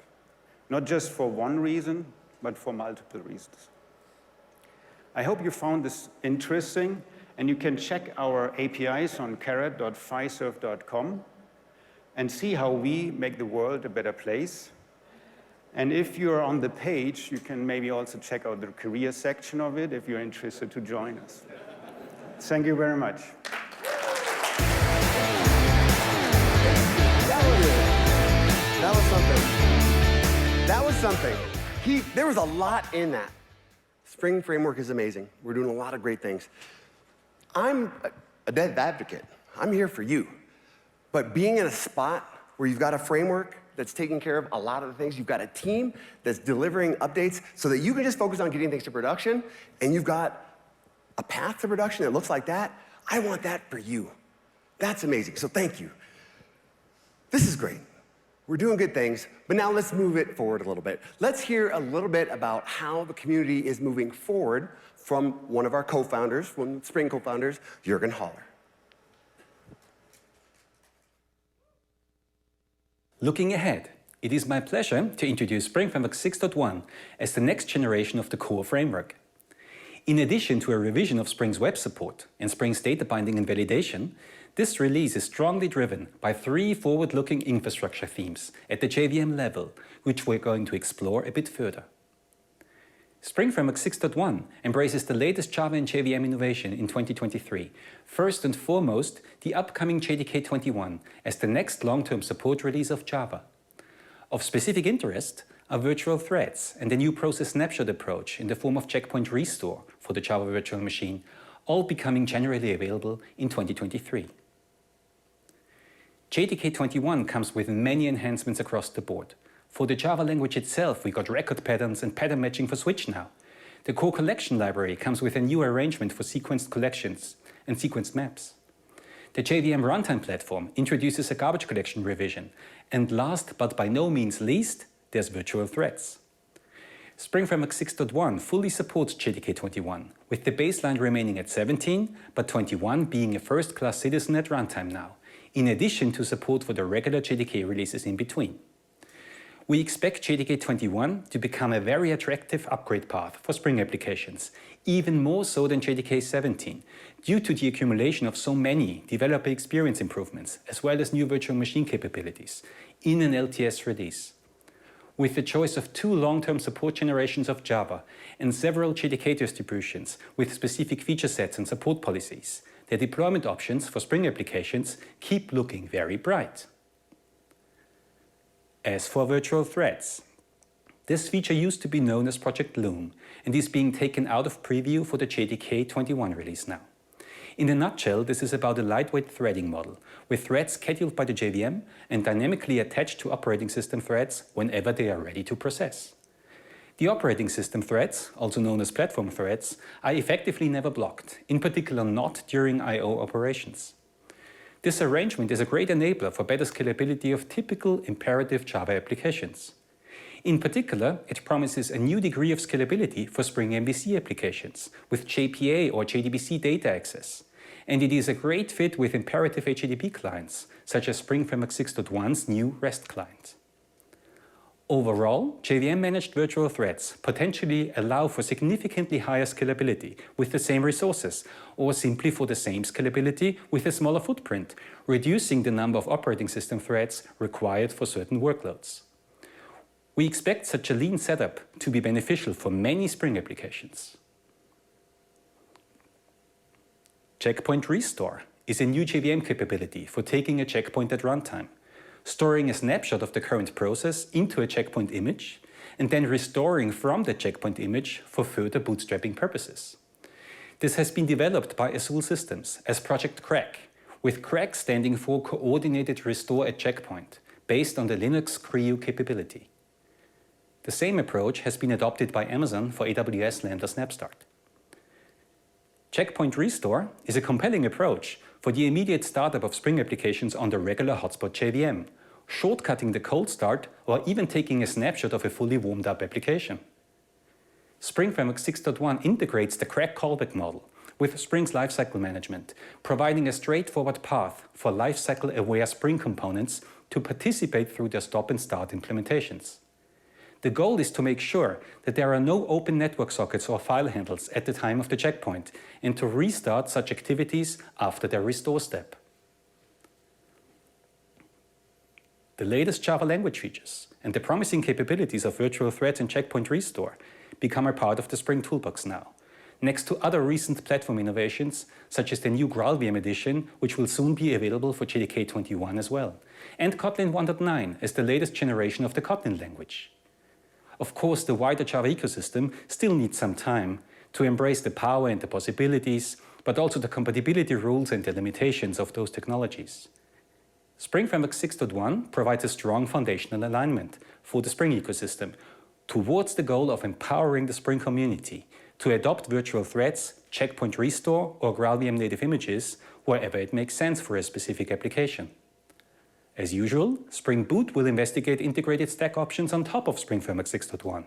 Not just for one reason, but for multiple reasons. I hope you found this interesting, and you can check our APIs on caret.fiserv.com and see how we make the world a better place. And if you're on the page, you can maybe also check out the career section of it if you're interested to join us. Thank you very much. That was something. That was something. There was a lot in that. Spring Framework is amazing. We're doing a lot of great things. I'm a dev advocate. I'm here for you. But being in a spot where you've got a framework that's taking care of a lot of the things, you've got a team that's delivering updates so that you can just focus on getting things to production, and you've got a path to production that looks like that, I want that for you. That's amazing, so thank you. This is great. We're doing good things, but now let's move it forward a little bit. Let's hear a little bit about how the community is moving forward from one of our co-founders, one of the Spring co-founders, Juergen Hoeller. Looking ahead, it is my pleasure to introduce Spring Framework 6.1 as the next generation of the core framework. In addition to a revision of Spring's web support and Spring's data binding and validation, this release is strongly driven by 3 forward-looking infrastructure themes at the JVM level, which we're going to explore a bit further. Spring Framework 6.1 embraces the latest Java and JVM innovation in 2023. First and foremost, the upcoming JDK 21 as the next long-term support release of Java. Of specific interest are virtual threads and the new process snapshot approach in the form of checkpoint restore for the Java virtual machine, all becoming generally available in 2023. JDK 21 comes with many enhancements across the board. For the Java language itself, we got record patterns and pattern matching for switch now. The core collection library comes with a new arrangement for sequenced collections and sequenced maps. The JVM runtime platform introduces a garbage collection revision. And last but by no means least, there's virtual threads. Spring Framework 6.1 fully supports JDK 21, with the baseline remaining at 17, but 21 being a first-class citizen at runtime now, in addition to support for the regular JDK releases in between. We expect JDK 21 to become a very attractive upgrade path for Spring applications, even more so than JDK 17, due to the accumulation of so many developer experience improvements, as well as new virtual machine capabilities, in an LTS release. With the choice of 2 long-term support generations of Java and several JDK distributions with specific feature sets and support policies, the deployment options for Spring applications keep looking very bright. As for virtual threads, this feature used to be known as Project Loom and is being taken out of preview for the JDK 21 release now. In a nutshell, this is about a lightweight threading model, with threads scheduled by the JVM and dynamically attached to operating system threads whenever they are ready to process. The operating system threads, also known as platform threads, are effectively never blocked, in particular not during I/O operations. This arrangement is a great enabler for better scalability of typical imperative Java applications. In particular, it promises a new degree of scalability for Spring MVC applications with JPA or JDBC data access. And it is a great fit with imperative HTTP clients, such as Spring Framework 6.1's new REST client. Overall, JVM-managed virtual threads potentially allow for significantly higher scalability with the same resources, or simply for the same scalability with a smaller footprint, reducing the number of operating system threads required for certain workloads. We expect such a lean setup to be beneficial for many Spring applications. Checkpoint Restore is a new JVM capability for taking a checkpoint at runtime, storing a snapshot of the current process into a checkpoint image, and then restoring from the checkpoint image for further bootstrapping purposes. This has been developed by Azul Systems as Project CRaC, with CRaC standing for Coordinated Restore at Checkpoint, based on the Linux CRIU capability. The same approach has been adopted by Amazon for AWS Lambda Snapstart. Checkpoint Restore is a compelling approach for the immediate startup of Spring applications on the regular hotspot JVM, shortcutting the cold start or even taking a snapshot of a fully warmed up application. Spring Framework 6.1 integrates the CRaC callback model with Spring's lifecycle management, providing a straightforward path for lifecycle-aware Spring components to participate through their stop and start implementations. The goal is to make sure that there are no open network sockets or file handles at the time of the checkpoint, and to restart such activities after their restore step. The latest Java language features and the promising capabilities of virtual threads and checkpoint restore become a part of the Spring Toolbox now, next to other recent platform innovations, such as the new GraalVM edition, which will soon be available for JDK 21 as well, and Kotlin 1.9 as the latest generation of the Kotlin language. Of course, the wider Java ecosystem still needs some time to embrace the power and the possibilities, but also the compatibility rules and the limitations of those technologies. Spring Framework 6.1 provides a strong foundational alignment for the Spring ecosystem towards the goal of empowering the Spring community to adopt virtual threads, checkpoint restore, or GraalVM native images wherever it makes sense for a specific application. As usual, Spring Boot will investigate integrated stack options on top of Spring Framework 6.1,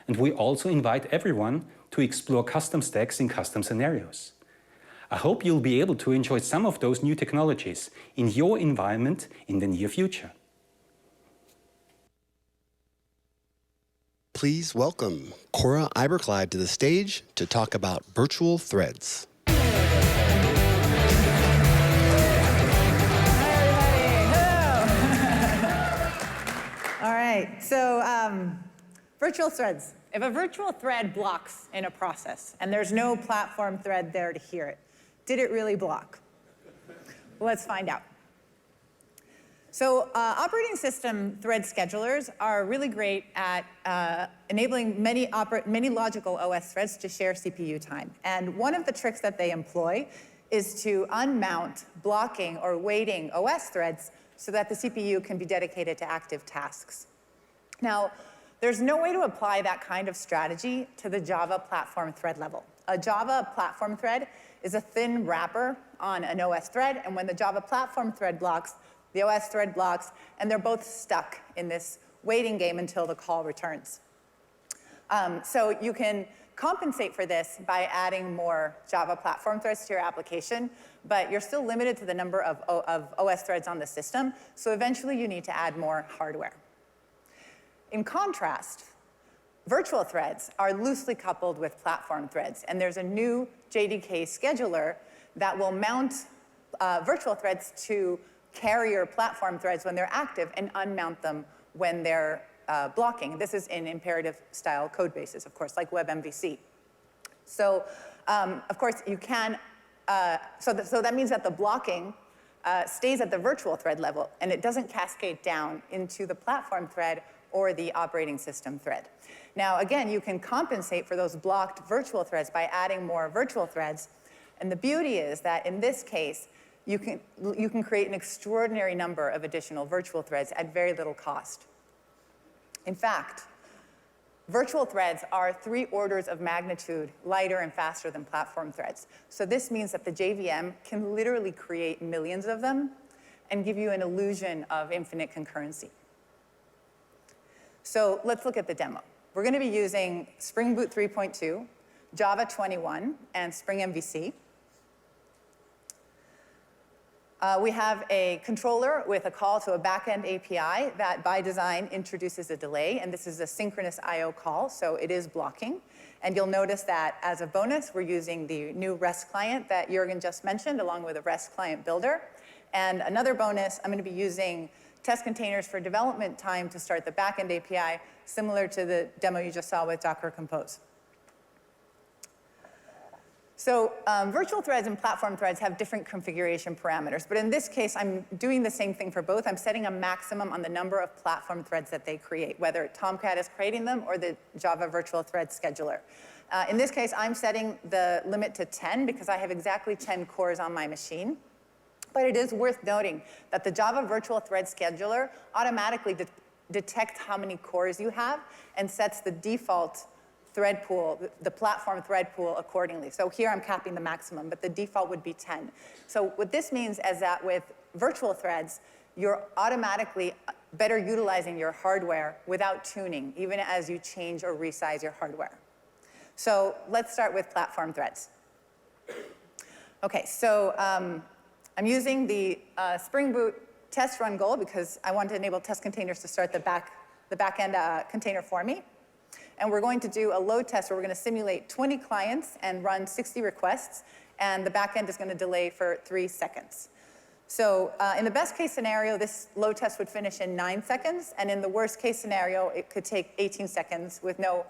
and we also invite everyone to explore custom stacks in custom scenarios. I hope you'll be able to enjoy some of those new technologies in your environment in the near future. Please welcome Cora Iberkleid to the stage to talk about virtual threads. All right, so virtual threads. If a virtual thread blocks in a process and there's no platform thread there to hear it, did it really block? Let's find out. So operating system thread schedulers are really great at enabling many logical OS threads to share CPU time. And one of the tricks that they employ is to unmount blocking or waiting OS threads so that the CPU can be dedicated to active tasks. Now, there's no way to apply that kind of strategy to the Java platform thread level. A Java platform thread is a thin wrapper on an OS thread, and when the Java platform thread blocks, the OS thread blocks, and they're both stuck in this waiting game until the call returns. So you can compensate for this by adding more Java platform threads to your application, but you're still limited to the number of OS threads on the system, so eventually you need to add more hardware. In contrast, virtual threads are loosely coupled with platform threads, and there's a new JDK scheduler that will mount virtual threads to carrier platform threads when they're active and unmount them when they're blocking. This is in imperative-style code bases, of course, like WebMVC. So, of course, you can, so that means that the blocking stays at the virtual thread level, and it doesn't cascade down into the platform thread or the operating system thread. Now, again, you can compensate for those blocked virtual threads by adding more virtual threads, and the beauty is that in this case, you can create an extraordinary number of additional virtual threads at very little cost. In fact, virtual threads are 3 orders of magnitude lighter and faster than platform threads. So this means that the JVM can literally create millions of them and give you an illusion of infinite concurrency. So let's look at the demo. We're going to be using Spring Boot 3.2, Java 21, and Spring MVC. We have a controller with a call to a backend API that, by design, introduces a delay. And this is a synchronous I/O call, so it is blocking. And you'll notice that, as a bonus, we're using the new REST client that Juergen just mentioned, along with a REST client builder. And another bonus, I'm going to be using test containers for development time to start the backend API, similar to the demo you just saw with Docker Compose. So virtual threads and platform threads have different configuration parameters, but in this case, I'm doing the same thing for both. I'm setting a maximum on the number of platform threads that they create, whether Tomcat is creating them or the Java Virtual Thread Scheduler. In this case, I'm setting the limit to 10 because I have exactly 10 cores on my machine. But it is worth noting that the Java Virtual Thread Scheduler automatically detects how many cores you have and sets the default thread pool, the platform thread pool, accordingly. So here I'm capping the maximum, but the default would be 10. So what this means is that with virtual threads, you're automatically better utilizing your hardware without tuning, even as you change or resize your hardware. So let's start with platform threads. Okay, so I'm using the Spring Boot test run goal because I want to enable test containers to start the the backend container for me. And we're going to do a load test where we're going to simulate 20 clients and run 60 requests, and the backend is going to delay for 3 seconds. So in the best case scenario, this load test would finish in 9 seconds, and in the worst case scenario, it could take 18 seconds with no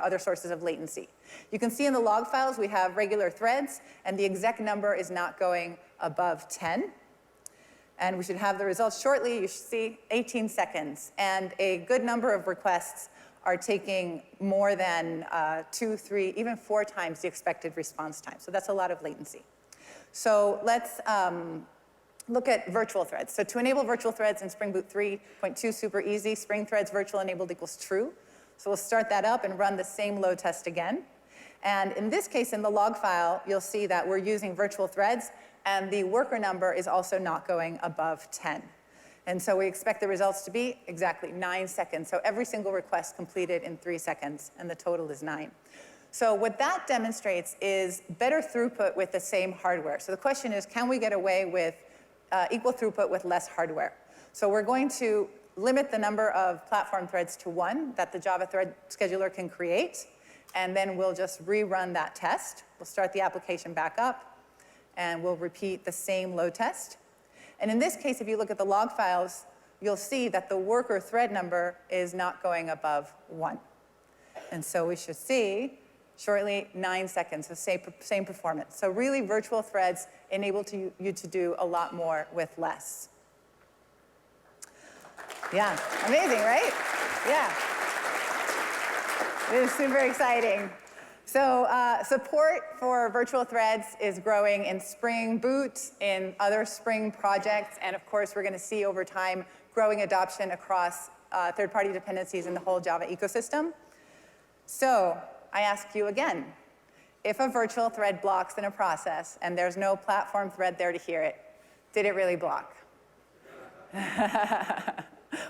other sources of latency. You can see in the log files we have regular threads, and the exec number is not going above 10. And we should have the results shortly. You should see 18 seconds. And a good number of requests are taking more than 2, 3, even 4 times the expected response time. So that's a lot of latency. So let's look at virtual threads. So to enable virtual threads in Spring Boot 3.2, super easy. Spring threads virtual enabled equals true. So we'll start that up and run the same load test again. And in this case, in the log file, you'll see that we're using virtual threads, and the worker number is also not going above 10. And so we expect the results to be exactly 9 seconds. So every single request completed in 3 seconds, and the total is 9. So what that demonstrates is better throughput with the same hardware. So the question is, can we get away with equal throughput with less hardware? So we're going to limit the number of platform threads to 1 that the Java thread scheduler can create, and then we'll just rerun that test. We'll start the application back up, and we'll repeat the same load test. And in this case, if you look at the log files, you'll see that the worker thread number is not going above 1. And so we should see shortly 9 seconds, so same performance. So really, virtual threads enable you to do a lot more with less. Yeah, amazing, right? Yeah. It is super exciting. So support for virtual threads is growing in Spring Boot, in other Spring projects, and of course, we're going to see over time growing adoption across third-party dependencies in the whole Java ecosystem. So I ask you again, if a virtual thread blocks in a process and there's no platform thread there to hear it, did it really block?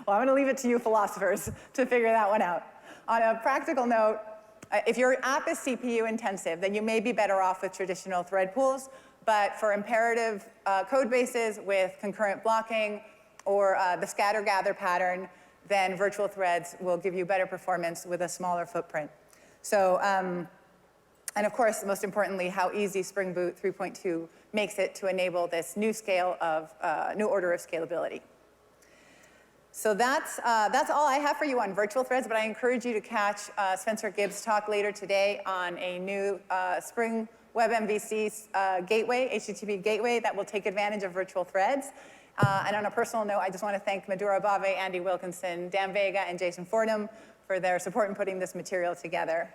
Well, I'm going to leave it to you philosophers to figure that one out. On a practical note, if your app is CPU intensive, then you may be better off with traditional thread pools. But for imperative code bases with concurrent blocking or the scatter-gather pattern, then virtual threads will give you better performance with a smaller footprint. So, and of course, most importantly, how easy Spring Boot 3.2 makes it to enable this new scale of, new order of scalability. So that's all I have for you on virtual threads, but I encourage you to catch Spencer Gibbs' talk later today on a new Spring Web MVC gateway, HTTP gateway, that will take advantage of virtual threads. And on a personal note, I just want to thank Madhura Bave, Andy Wilkinson, Dan Vega, and Jason Fordham for their support in putting this material together.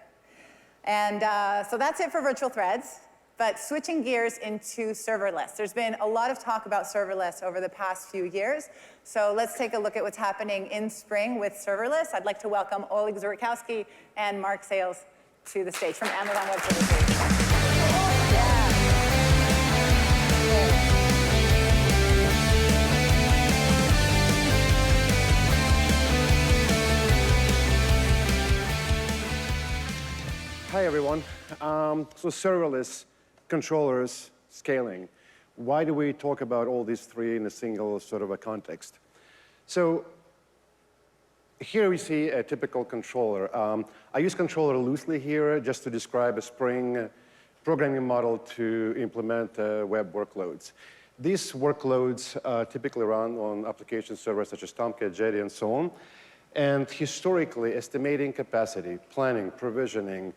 And so that's it for virtual threads. But switching gears into serverless. There's been a lot of talk about serverless over the past few years. So let's take a look at what's happening in Spring with serverless. I'd like to welcome Oleg Zhurakousky and Mark Sales to the stage from Amazon Web Services. Hi, everyone. So serverless, controllers, scaling. Why do we talk about all these three in a single sort of a context? So here we see a typical controller. I use controller loosely here just to describe a Spring programming model to implement web workloads. These workloads typically run on application servers such as Tomcat, Jetty, and so on. And historically, estimating capacity, planning, provisioning,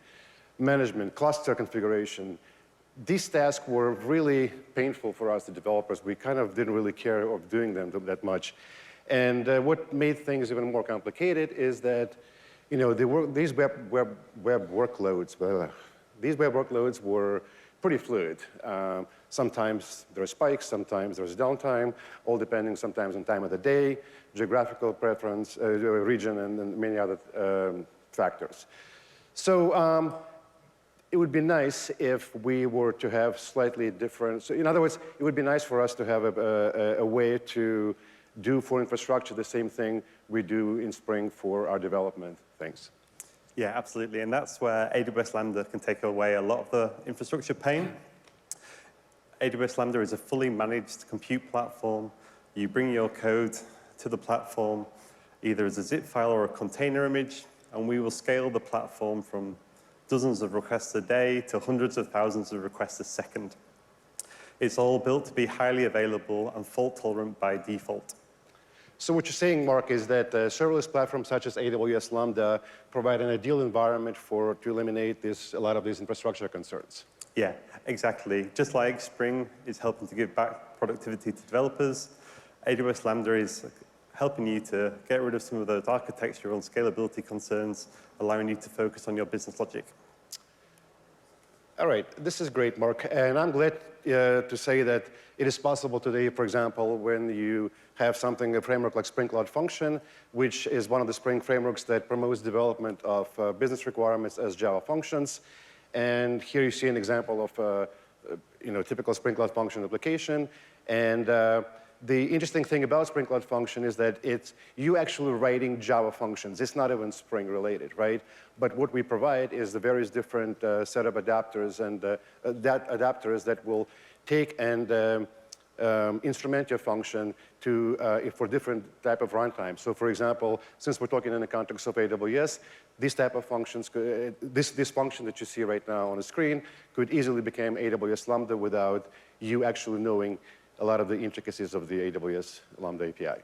management, cluster configuration, these tasks were really painful for us, the developers. We kind of didn't really care of doing them that much. And what made things even more complicated is that, these web workloads were pretty fluid. Sometimes there are spikes, sometimes there's downtime, all depending sometimes on time of the day, geographical preference, region, and many other factors. So it would be nice if we were to have slightly different, so in other words, it would be nice for us to have a way to do for infrastructure the same thing we do in Spring for our development things. Yeah, absolutely, and that's where AWS Lambda can take away a lot of the infrastructure pain. AWS Lambda is a fully managed compute platform. You bring your code to the platform, either as a zip file or a container image, and we will scale the platform from dozens of requests a day to hundreds of thousands of requests a second. It's all built to be highly available and fault-tolerant by default. So what you're saying, Mark, is that serverless platforms such as AWS Lambda provide an ideal environment to eliminate a lot of these infrastructure concerns. Yeah, exactly. Just like Spring is helping to give back productivity to developers, AWS Lambda is helping you to get rid of some of those architectural and scalability concerns, allowing you to focus on your business logic. All right, this is great, Mark. And I'm glad to say that it is possible today, for example, when you have a framework like Spring Cloud Function, which is one of the Spring frameworks that promotes development of business requirements as Java functions. And here you see an example of typical Spring Cloud Function application. And the interesting thing about Spring Cloud Function is that you actually writing Java functions. It's not even Spring related, right? But what we provide is the various different set of adapters and adapters that will take and instrument your function for different type of runtime. So for example, since we're talking in the context of AWS, these type of functions, this function that you see right now on the screen could easily become AWS Lambda without you actually knowing a lot of the intricacies of the AWS Lambda API.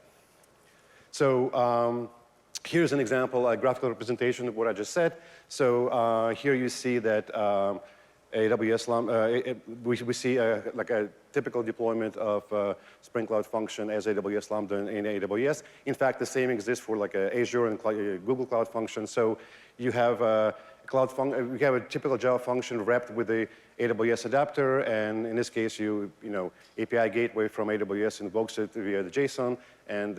So here's an example, a graphical representation of what I just said. So here you see that AWS Lambda, we see like a typical deployment of Spring Cloud Function as AWS Lambda in AWS. In fact, the same exists for like Azure and Google Cloud Function. So you have we have a typical Java function wrapped with the AWS adapter, and in this case, API gateway from AWS invokes it via the JSON, and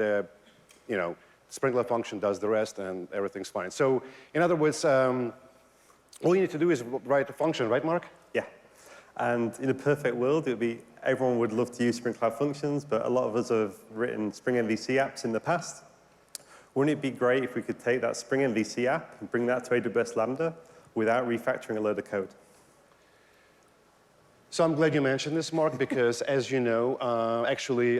Spring Cloud Function does the rest, and everything's fine. So in other words, all you need to do is write a function, right, Mark? Yeah. And in a perfect world, everyone would love to use Spring Cloud Functions, but a lot of us have written Spring MVC apps in the past. Wouldn't it be great if we could take that Spring MVC app and bring that to AWS Lambda without refactoring a load of code? So I'm glad you mentioned this, Mark, because as you know, actually,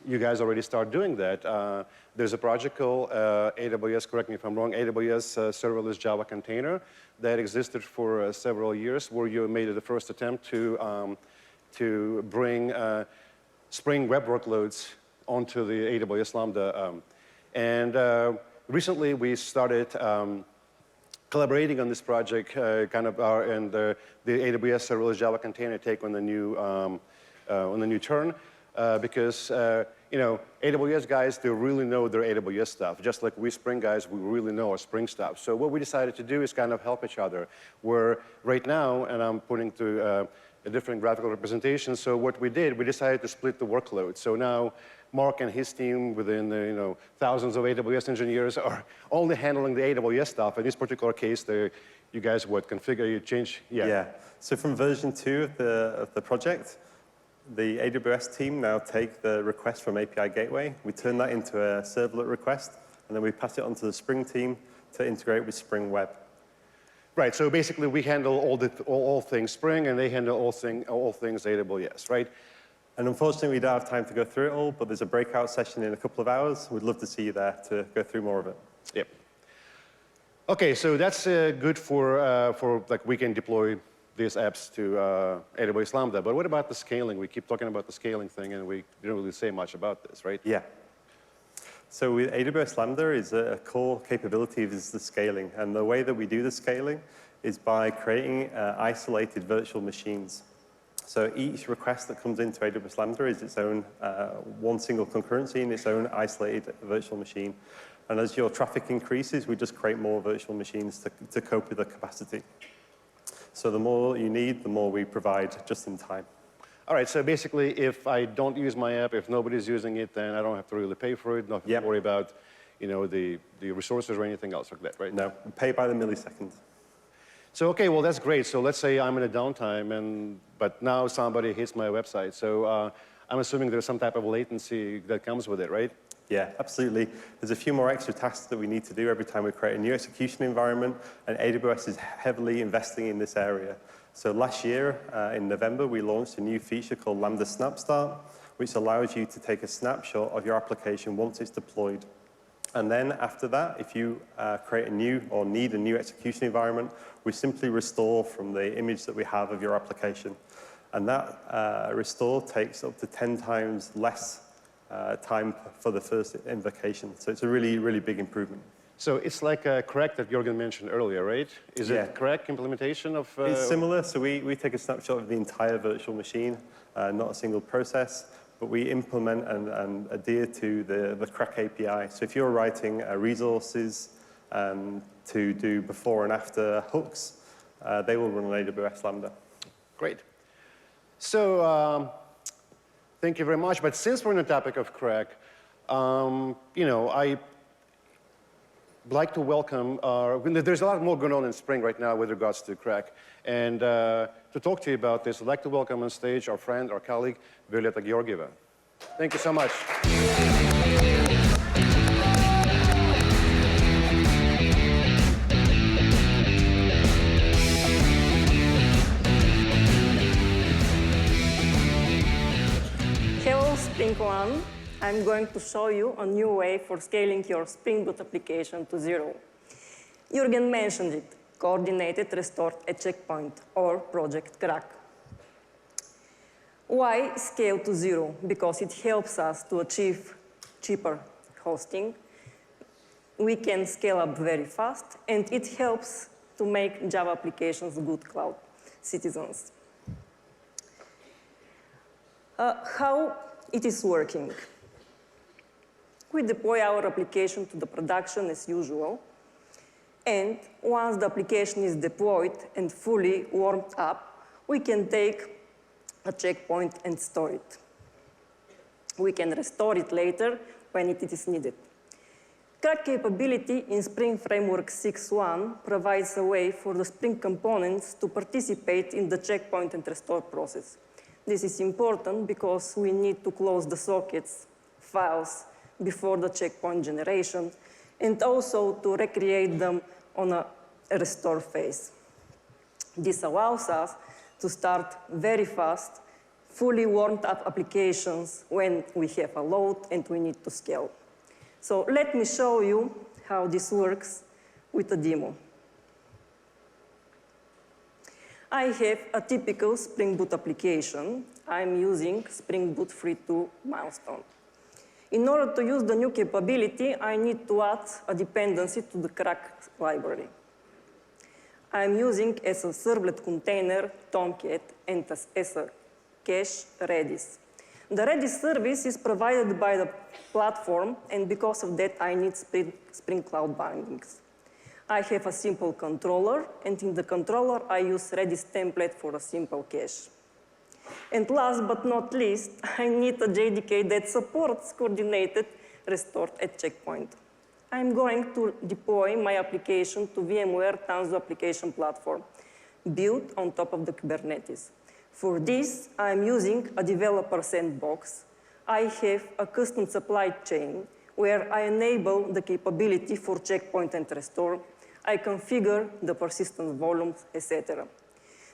you guys already start doing that. There's a project called AWS, correct me if I'm wrong, AWS Serverless Java Container that existed for several years, where you made the first attempt to bring Spring web workloads onto the AWS Lambda. And recently, we started collaborating on this project, and the AWS Serverless Java Container take on the new turn, because AWS guys, they really know their AWS stuff, just like we Spring guys, we really know our Spring stuff. So what we decided to do is kind of help each other. Where right now, and I'm putting to a different graphical representation. So what we did, we decided to split the workload. So now Mark and his team within the thousands of AWS engineers are only handling the AWS stuff. In this particular case, you guys would configure, you change, Yeah. So from version 2 of the project, the AWS team now take the request from API Gateway. We turn that into a servlet request, and then we pass it on to the Spring team to integrate with Spring Web. Right, so basically we handle all things Spring, and they handle all things AWS, right? And unfortunately, we don't have time to go through it all, but there's a breakout session in a couple of hours. We'd love to see you there to go through more of it. Yep. Okay, so that's good for like we can deploy these apps to AWS Lambda. But what about the scaling? We keep talking about the scaling thing, and we didn't really say much about this, right? Yeah. So with AWS Lambda, is a core capability is the scaling. And the way that we do the scaling is by creating isolated virtual machines. So each request that comes into AWS Lambda is its own one single concurrency in its own isolated virtual machine. And as your traffic increases, we just create more virtual machines to cope with the capacity. So the more you need, the more we provide just in time. All right, so basically, if I don't use my app, if nobody's using it, then I don't have to really pay for it, not have to worry about the resources or anything else like that, right? No, we pay by the millisecond. So, okay, well, that's great. So let's say I'm in a downtime, but now somebody hits my website. So I'm assuming there's some type of latency that comes with it, right? Yeah, absolutely. There's a few more extra tasks that we need to do every time we create a new execution environment, and AWS is heavily investing in this area. So last year, in November, we launched a new feature called Lambda Snap Start, which allows you to take a snapshot of your application once it's deployed. And then after that, if you create a new or need a new execution environment, we simply restore from the image that we have of your application. And that restore takes up to 10 times less time for the first invocation. So it's a really, really big improvement. So it's like a CRaC that Juergen mentioned earlier, right? Is it CRaC implementation of... It's similar. So we take a snapshot of the entire virtual machine, not a single process, but we implement and adhere to the CRaC API. So if you're writing resources to do before and after hooks, they will run on AWS Lambda. Great. So thank you very much. But since we're on the topic of CRaC, you know, I'd like to welcome there's a lot more going on in Spring right now with regards to CRaC. And to talk to you about this, I'd like to welcome on stage our friend, our colleague, Violeta Georgieva. Thank you so much. Hello, SpringOne. I'm going to show you a new way for scaling your Spring Boot application to zero. Juergen mentioned it, coordinated restored at checkpoint, or Project CRaC. Why scale to zero? Because it helps us to achieve cheaper hosting. We can scale up very fast, and it helps to make Java applications good cloud citizens. How it is working? We deploy our application to the production as usual, and once the application is deployed and fully warmed up, we can take a checkpoint and store it. We can restore it later when it is needed. CRaC capability in Spring Framework 6.1 provides a way for the Spring components to participate in the checkpoint and restore process. This is important because we need to close the sockets, files, before the checkpoint generation, and also to recreate them on a restore phase. This allows us to start very fast, fully warmed up applications when we have a load and we need to scale. So let me show you how this works with a demo. I have a typical Spring Boot application. I'm using Spring Boot 3.2 milestone. In order to use the new capability, I need to add a dependency to the CRaC library. I'm using as a servlet container Tomcat and as a cache Redis. The Redis service is provided by the platform, and because of that, I need Spring Cloud bindings. I have a simple controller, and in the controller, I use Redis template for a simple cache. And last but not least, I need a JDK that supports coordinated restored at checkpoint. I'm going to deploy my application to VMware Tanzu application platform, built on top of the Kubernetes. For this, I'm using a developer sandbox. I have a custom supply chain where I enable the capability for checkpoint and restore. I configure the persistence volumes, etc.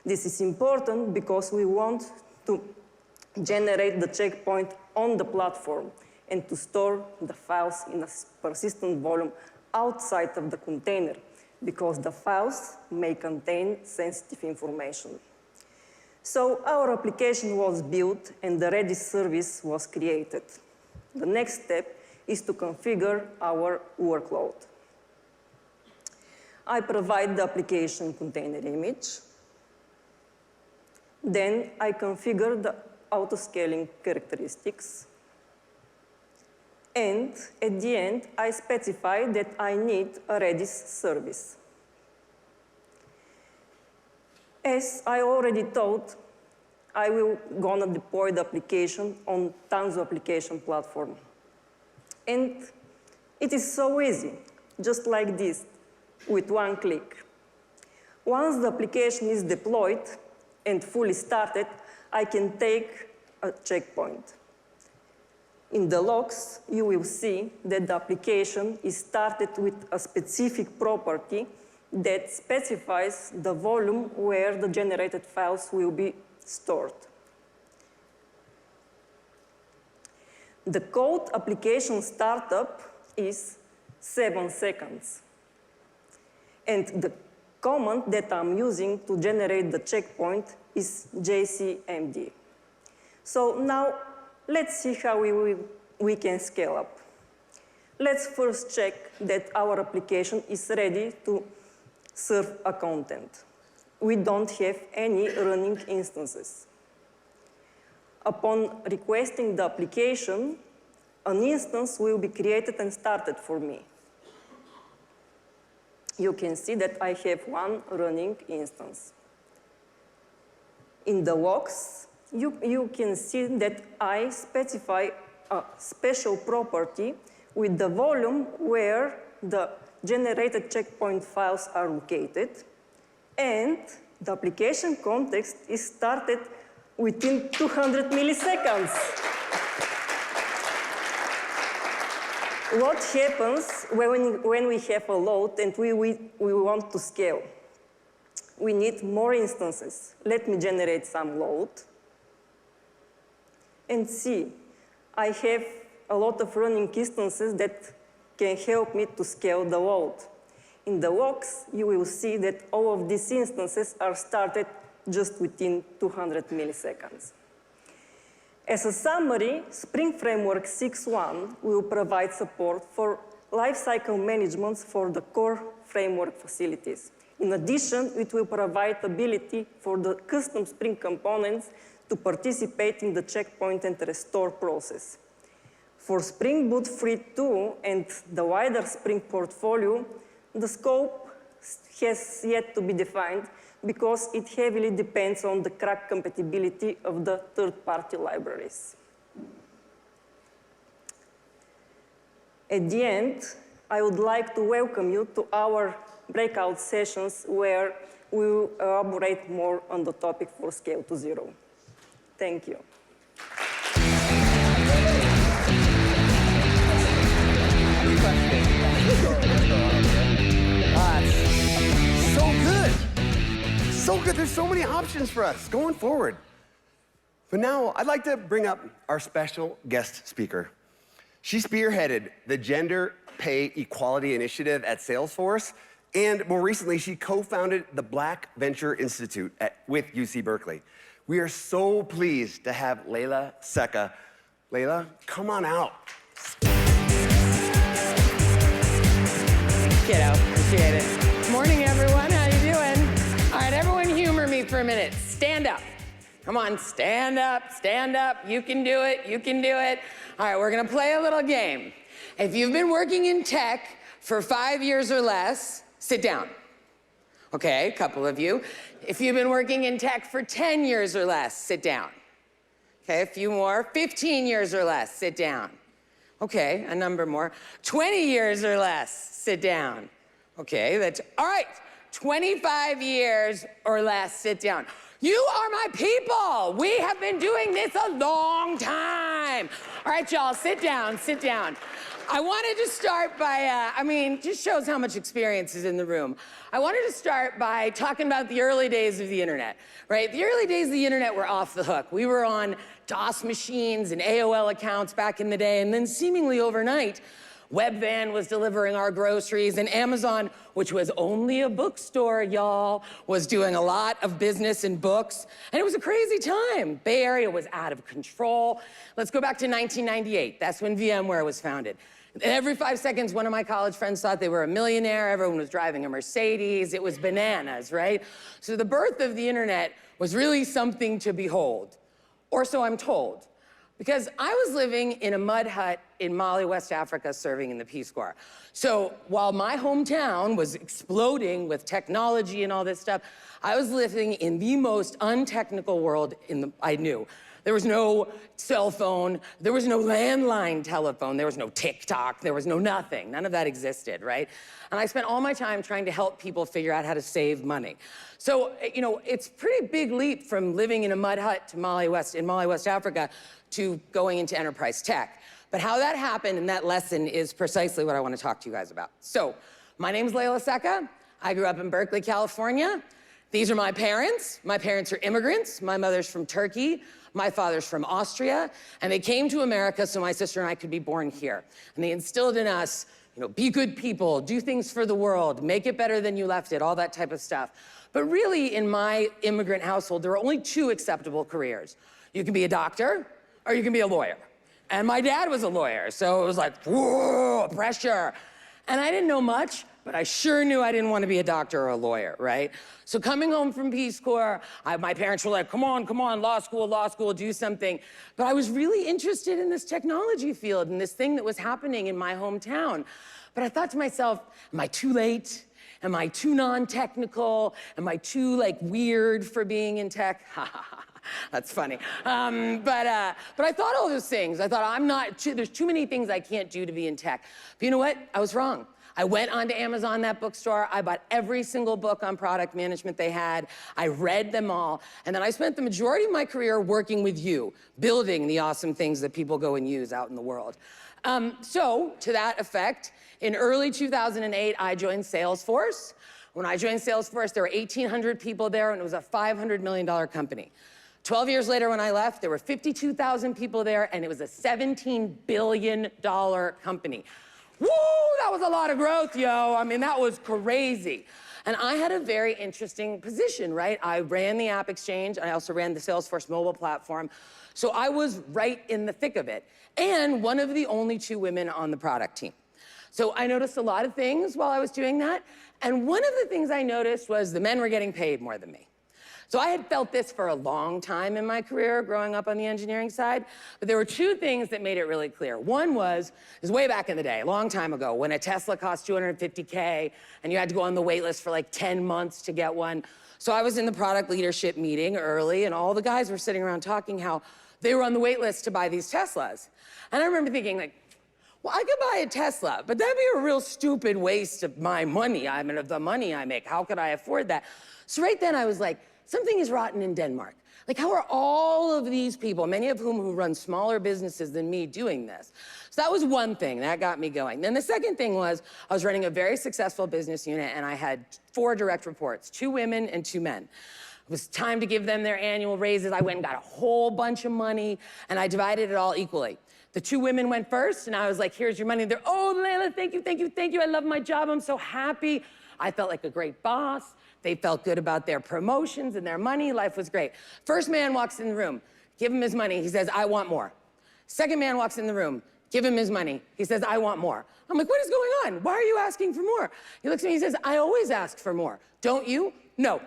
This is important because we want to generate the checkpoint on the platform and to store the files in a persistent volume outside of the container, because the files may contain sensitive information. So our application was built and the Redis service was created. The next step is to configure our workload. I provide the application container image. Then I configure the auto-scaling characteristics. And at the end, I specify that I need a Redis service. As I already thought, I will gonna deploy the application on Tanzu application platform. And it is so easy, just like this, with one click. Once the application is deployed and fully started, I can take a checkpoint. In the logs, you will see that the application is started with a specific property that specifies the volume where the generated files will be stored. The code application startup is 7 seconds. And the command that I'm using to generate the checkpoint is jcmd. So now, let's see how we can scale up. Let's first check that our application is ready to serve a content. We don't have any running instances. Upon requesting the application, an instance will be created and started for me. You can see that I have one running instance. In the logs, you can see that I specify a special property with the volume where the generated checkpoint files are located, and the application context is started within 200 milliseconds. What happens when we have a load and we want to scale? We need more instances. Let me generate some load. And see, I have a lot of running instances that can help me to scale the load. In the logs, you will see that all of these instances are started just within 200 milliseconds. As a summary, Spring Framework 6.1 will provide support for lifecycle management for the core framework facilities. In addition, it will provide ability for the custom Spring components to participate in the checkpoint and restore process. For Spring Boot 3.2 and the wider Spring portfolio, the scope has yet to be defined because it heavily depends on the CRaC compatibility of the third-party libraries. At the end, I would like to welcome you to our breakout sessions where we will elaborate more on the topic for Scale to Zero. Thank you. So good. So good. There's so many options for us going forward. But now I'd like to bring up our special guest speaker. She spearheaded the Gender Pay Equality Initiative at Salesforce, and more recently, she co-founded the Black Venture Institute with UC Berkeley. We are so pleased to have Leyla Seka. Leyla, come on out. Kiddo, appreciate it. Morning, everyone. How you doing? All right, everyone humor me for a minute. Stand up. Come on, stand up, stand up. You can do it, you can do it. All right, we're gonna play a little game. If you've been working in tech for 5 years or less, sit down. Okay, a couple of you. If you've been working in tech for 10 years or less, sit down. Okay, a few more. 15 years or less, sit down. Okay, a number more. 20 years or less, sit down. Okay, that's, all right. 25 years or less, sit down. You are my people. We have been doing this a long time. All right, y'all, sit down, sit down. I wanted to start by, just shows how much experience is in the room. I wanted to start by talking about the early days of the internet, right? The early days of the internet were off the hook. We were on DOS machines and AOL accounts back in the day, and then seemingly overnight, Webvan was delivering our groceries, and Amazon, which was only a bookstore, y'all, was doing a lot of business in books, and it was a crazy time. Bay Area was out of control. Let's go back to 1998. That's when VMware was founded. Every 5 seconds, one of my college friends thought they were a millionaire. Everyone was driving a Mercedes. It was bananas, right? So the birth of the internet was really something to behold, or so I'm told. Because I was living in a mud hut in Mali, West Africa, serving in the Peace Corps. So while my hometown was exploding with technology and all this stuff, I was living in the most untechnical world I knew. There was no cell phone, there was no landline telephone, there was no TikTok, there was no nothing. None of that existed, right? And I spent all my time trying to help people figure out how to save money. So, it's a pretty big leap from living in a mud hut to Mali, West Africa, to going into enterprise tech. But how that happened and that lesson is precisely what I want to talk to you guys about. So, my name's Leyla Seka. I grew up in Berkeley, California. These are my parents. My parents are immigrants. My mother's from Turkey. My father's from Austria. And they came to America so my sister and I could be born here. And they instilled in us be good people, do things for the world, make it better than you left it, all that type of stuff. But really, in my immigrant household, there are only two acceptable careers. You can be a doctor, or you can be a lawyer. And my dad was a lawyer, so it was like, whoa, pressure. And I didn't know much, but I sure knew I didn't want to be a doctor or a lawyer, right? So coming home from Peace Corps, my parents were like, come on, law school, do something. But I was really interested in this technology field and this thing that was happening in my hometown. But I thought to myself, am I too late? Am I too non-technical? Am I too weird for being in tech? That's funny. But I thought all those things. I thought there's too many things I can't do to be in tech. But you know what? I was wrong. I went onto Amazon, that bookstore. I bought every single book on product management they had. I read them all. And then I spent the majority of my career working with you, building the awesome things that people go and use out in the world. So to that effect, in early 2008, I joined Salesforce. When I joined Salesforce, there were 1,800 people there, and it was a $500 million company. 12 years later, when I left, there were 52,000 people there, and it was a $17 billion company. Woo, that was a lot of growth, yo. I mean, that was crazy. And I had a very interesting position, right? I ran the App Exchange. I also ran the Salesforce mobile platform. So I was right in the thick of it. And one of the only two women on the product team. So I noticed a lot of things while I was doing that. And one of the things I noticed was the men were getting paid more than me. So I had felt this for a long time in my career, growing up on the engineering side, but there were two things that made it really clear. One was way back in the day, a long time ago, when a Tesla cost $250K and you had to go on the wait list for like 10 months to get one. So I was in the product leadership meeting early, and all the guys were sitting around talking how they were on the wait list to buy these Teslas. And I remember thinking, well, I could buy a Tesla, but that'd be a real stupid waste of my money. I mean, of the money I make, how could I afford that? So right then I was like, something is rotten in Denmark. How are all of these people, many of whom who run smaller businesses than me, doing this? So that was one thing that got me going. Then the second thing was I was running a very successful business unit, and I had 4 direct reports, 2 women and 2 men. It was time to give them their annual raises. I went and got a whole bunch of money, and I divided it all equally. The 2 women went first, and I was like, here's your money. They're, oh, Leyla, thank you. I love my job. I'm so happy. I felt like a great boss. They felt good about their promotions and their money. Life was great. First man walks in the room, give him his money. He says, I want more. Second man walks in the room, give him his money. He says, I want more. I'm like, what is going on? Why are you asking for more? He looks at me, he says, I always ask for more. Don't you? No,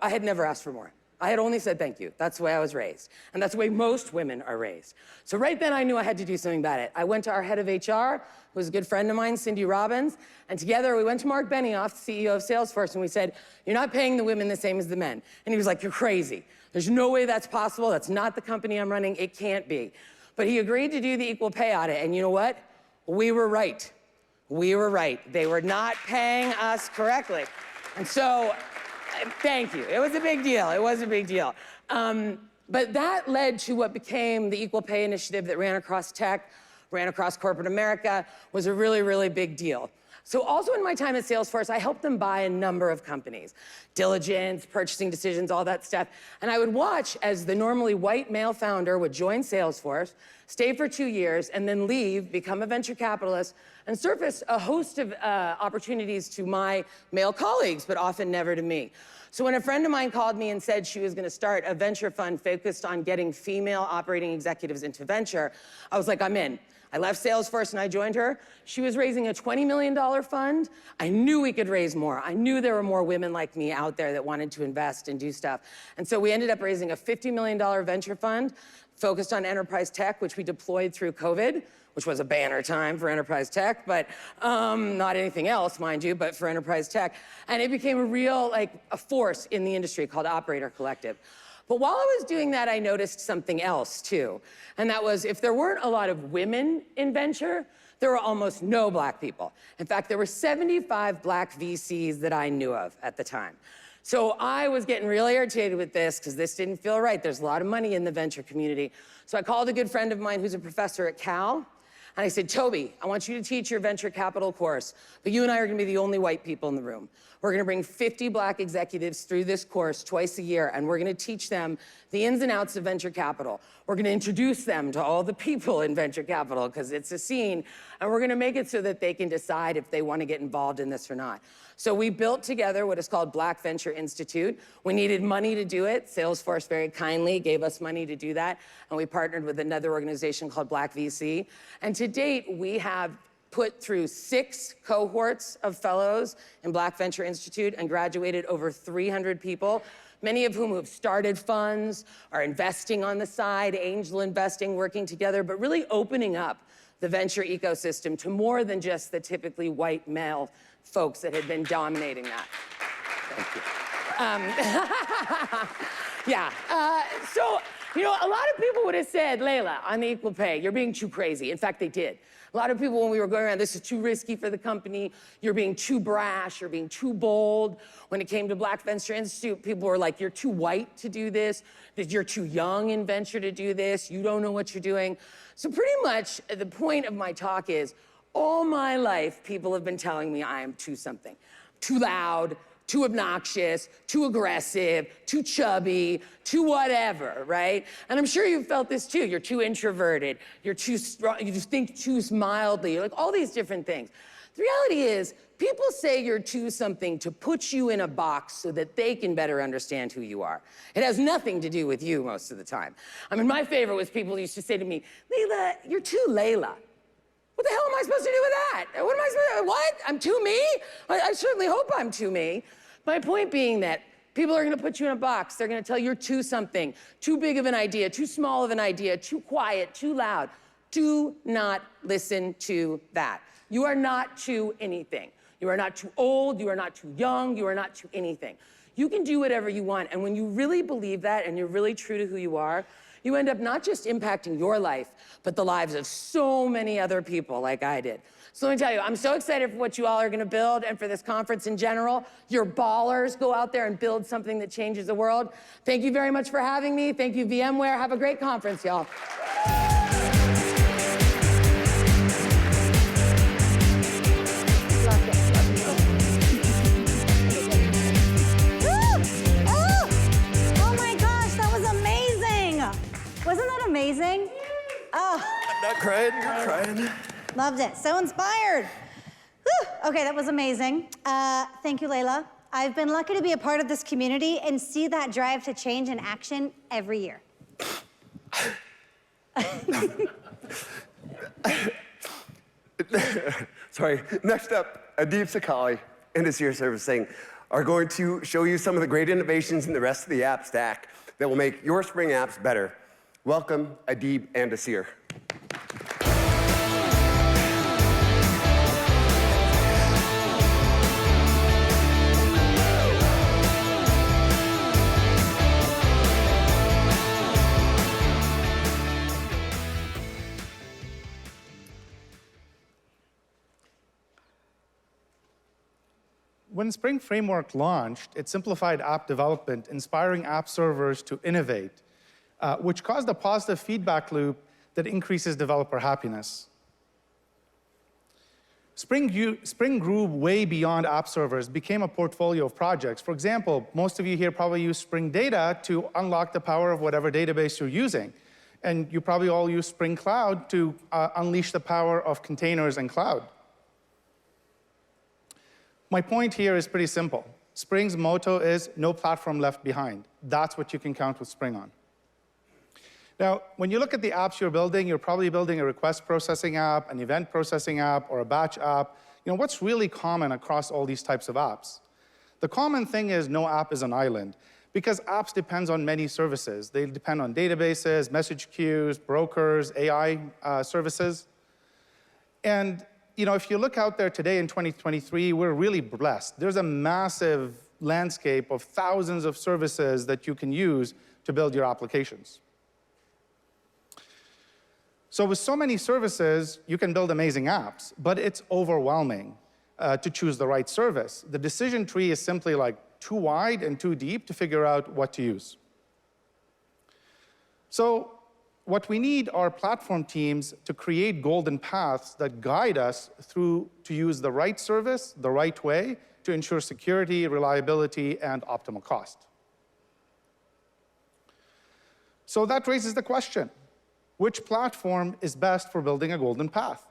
I had never asked for more. I had only said thank you. That's the way I was raised. And that's the way most women are raised. So right then I knew I had to do something about it. I went to our head of HR, who was a good friend of mine, Cindy Robbins, and together we went to Mark Benioff, CEO of Salesforce, and we said, you're not paying the women the same as the men. And he was like, you're crazy. There's no way that's possible. That's not the company I'm running. It can't be. But he agreed to do the equal pay audit, and you know what? We were right. We were right. They were not paying us correctly. And so, thank you. It was a big deal. It was a big deal. But that led to what became the Equal Pay Initiative that ran across tech, ran across corporate America, was a really, really big deal. So also in my time at Salesforce, I helped them buy a number of companies. Diligence, purchasing decisions, all that stuff. And I would watch as the normally white male founder would join Salesforce, stay for 2 years, and then leave, become a venture capitalist, and surface a host of opportunities to my male colleagues, but often never to me. So when a friend of mine called me and said she was going to start a venture fund focused on getting female operating executives into venture, I was like, I'm in. I left Salesforce and I joined her. She was raising a $20 million fund. I knew we could raise more. I knew there were more women like me out there that wanted to invest and do stuff. And so we ended up raising a $50 million venture fund focused on enterprise tech, which we deployed through COVID, which was a banner time for enterprise tech, but not anything else, mind you, but for enterprise tech. And it became a real, a force in the industry called Operator Collective. But while I was doing that, I noticed something else too. And that was, if there weren't a lot of women in venture, there were almost no black people. In fact, there were 75 black VCs that I knew of at the time. So I was getting really irritated with this because this didn't feel right. There's a lot of money in the venture community. So I called a good friend of mine who's a professor at Cal. And I said, Toby, I want you to teach your venture capital course, but you and I are gonna be the only white people in the room. We're gonna bring 50 black executives through this course twice a year, and we're gonna teach them the ins and outs of venture capital. We're gonna introduce them to all the people in venture capital, because it's a scene, and we're gonna make it so that they can decide if they wanna get involved in this or not. So we built together what is called Black Venture Institute. We needed money to do it. Salesforce very kindly gave us money to do that, and we partnered with another organization called Black VC. And to date, we have put through 6 cohorts of fellows in Black Venture Institute and graduated over 300 people, many of whom have started funds, are investing on the side, angel investing, working together, but really opening up the venture ecosystem to more than just the typically white male folks that had been dominating that. Thank you. So, you know, a lot of people would have said, Leyla, on the equal pay, you're being too crazy. In fact, they did. A lot of people, when we were going around, this is too risky for the company, you're being too brash, you're being too bold. When it came to Black Venture Institute, people were like, you're too white to do this, that you're too young in venture to do this, you don't know what you're doing. So pretty much the point of my talk is, all my life, people have been telling me I am too something. Too loud, too obnoxious, too aggressive, too chubby, too whatever, right? And I'm sure you've felt this too. You're too introverted, you're too strong, you just think too mildly, like all these different things. The reality is, people say you're too something to put you in a box so that they can better understand who you are. It has nothing to do with you most of the time. I mean, my favorite was people used to say to me, Leyla, you're too Leyla. What the hell am I supposed to do with that? What am I supposed to, what? I'm too me? I certainly hope I'm too me. My point being that people are gonna put you in a box. They're gonna tell you you're too something, too big of an idea, too small of an idea, too quiet, too loud. Do not listen to that. You are not too anything. You are not too old, you are not too young, you are not too anything. You can do whatever you want, and when you really believe that and you're really true to who you are, you end up not just impacting your life, but the lives of so many other people like I did. So let me tell you, I'm so excited for what you all are gonna build and for this conference in general. You're ballers, go out there and build something that changes the world. Thank you very much for having me. Thank you, VMware. Have a great conference, y'all. Wasn't that amazing? Oh. I'm not crying, you're crying. Loved it, so inspired. Whew. Okay, that was amazing. Thank you, Leyla. I've been lucky to be a part of this community and see that drive to change in action every year. Sorry, next up, Adib Saikali and Asir Selvasingh are going to show you some of the great innovations in the rest of the app stack that will make your Spring apps better. Welcome, Adib and Asir. When Spring Framework launched, it simplified app development, inspiring app servers to innovate, which caused a positive feedback loop that increases developer happiness. Spring grew way beyond app servers, became a portfolio of projects. For example, most of you here probably use Spring Data to unlock the power of whatever database you're using. And you probably all use Spring Cloud to unleash the power of containers and cloud. My point here is pretty simple. Spring's motto is no platform left behind. That's what you can count with Spring on. Now, when you look at the apps you're probably building a request processing app, an event processing app, or a batch app. You know, what's really common across all these types of apps? The common thing is no app is an island, because apps depend on many services. They depend on databases, message queues, brokers, AI services. And you know, if you look out there today in 2023, we're really blessed. There's a massive landscape of thousands of services that you can use to build your applications. So with so many services, you can build amazing apps, but it's overwhelming to choose the right service. The decision tree is simply like too wide and too deep to figure out what to use. So what we need are platform teams to create golden paths that guide us through to use the right service the right way to ensure security, reliability, and optimal cost. So that raises the question, which platform is best for building a golden path?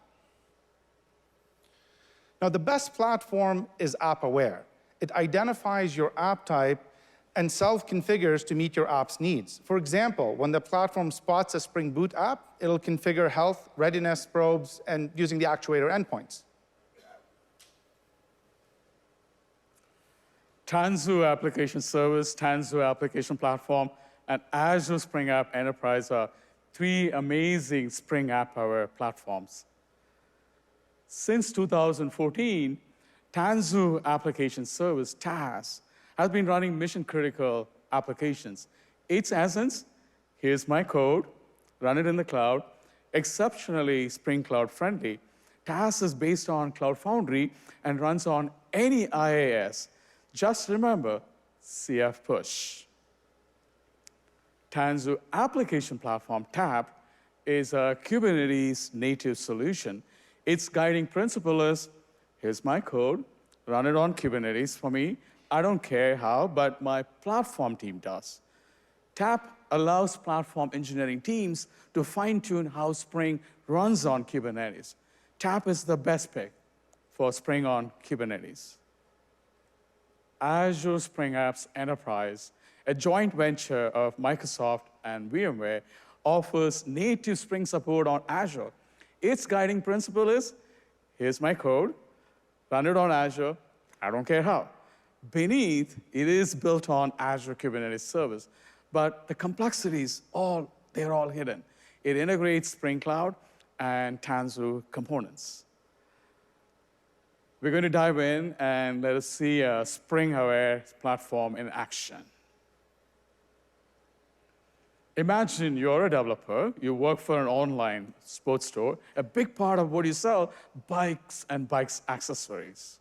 Now, the best platform is app-aware. It identifies your app type and self-configures to meet your app's needs. For example, when the platform spots a Spring Boot app, it'll configure health, readiness probes, and using the actuator endpoints. Tanzu Application Service, Tanzu Application Platform, and Azure Spring App Enterprise are three amazing Spring App-aware platforms. Since 2014, Tanzu Application Service, TAS, has been running mission-critical applications. Its essence, here's my code, run it in the cloud, exceptionally Spring Cloud friendly. TAS is based on Cloud Foundry and runs on any IaaS. Just remember, CF push. Tanzu Application Platform, TAP, is a Kubernetes native solution. Its guiding principle is, here's my code, run it on Kubernetes for me. I don't care how, but my platform team does. TAP allows platform engineering teams to fine-tune how Spring runs on Kubernetes. TAP is the best pick for Spring on Kubernetes. Azure Spring Apps Enterprise, a joint venture of Microsoft and VMware, offers native Spring support on Azure. Its guiding principle is, here's my code, run it on Azure, I don't care how. Beneath, it is built on Azure Kubernetes Service, but the complexities, they're all hidden. It integrates Spring Cloud and Tanzu components. We're going to dive in and let us see a Spring-aware platform in action. Imagine you're a developer, you work for an online sports store. A big part of what you sell, bikes and bikes accessories.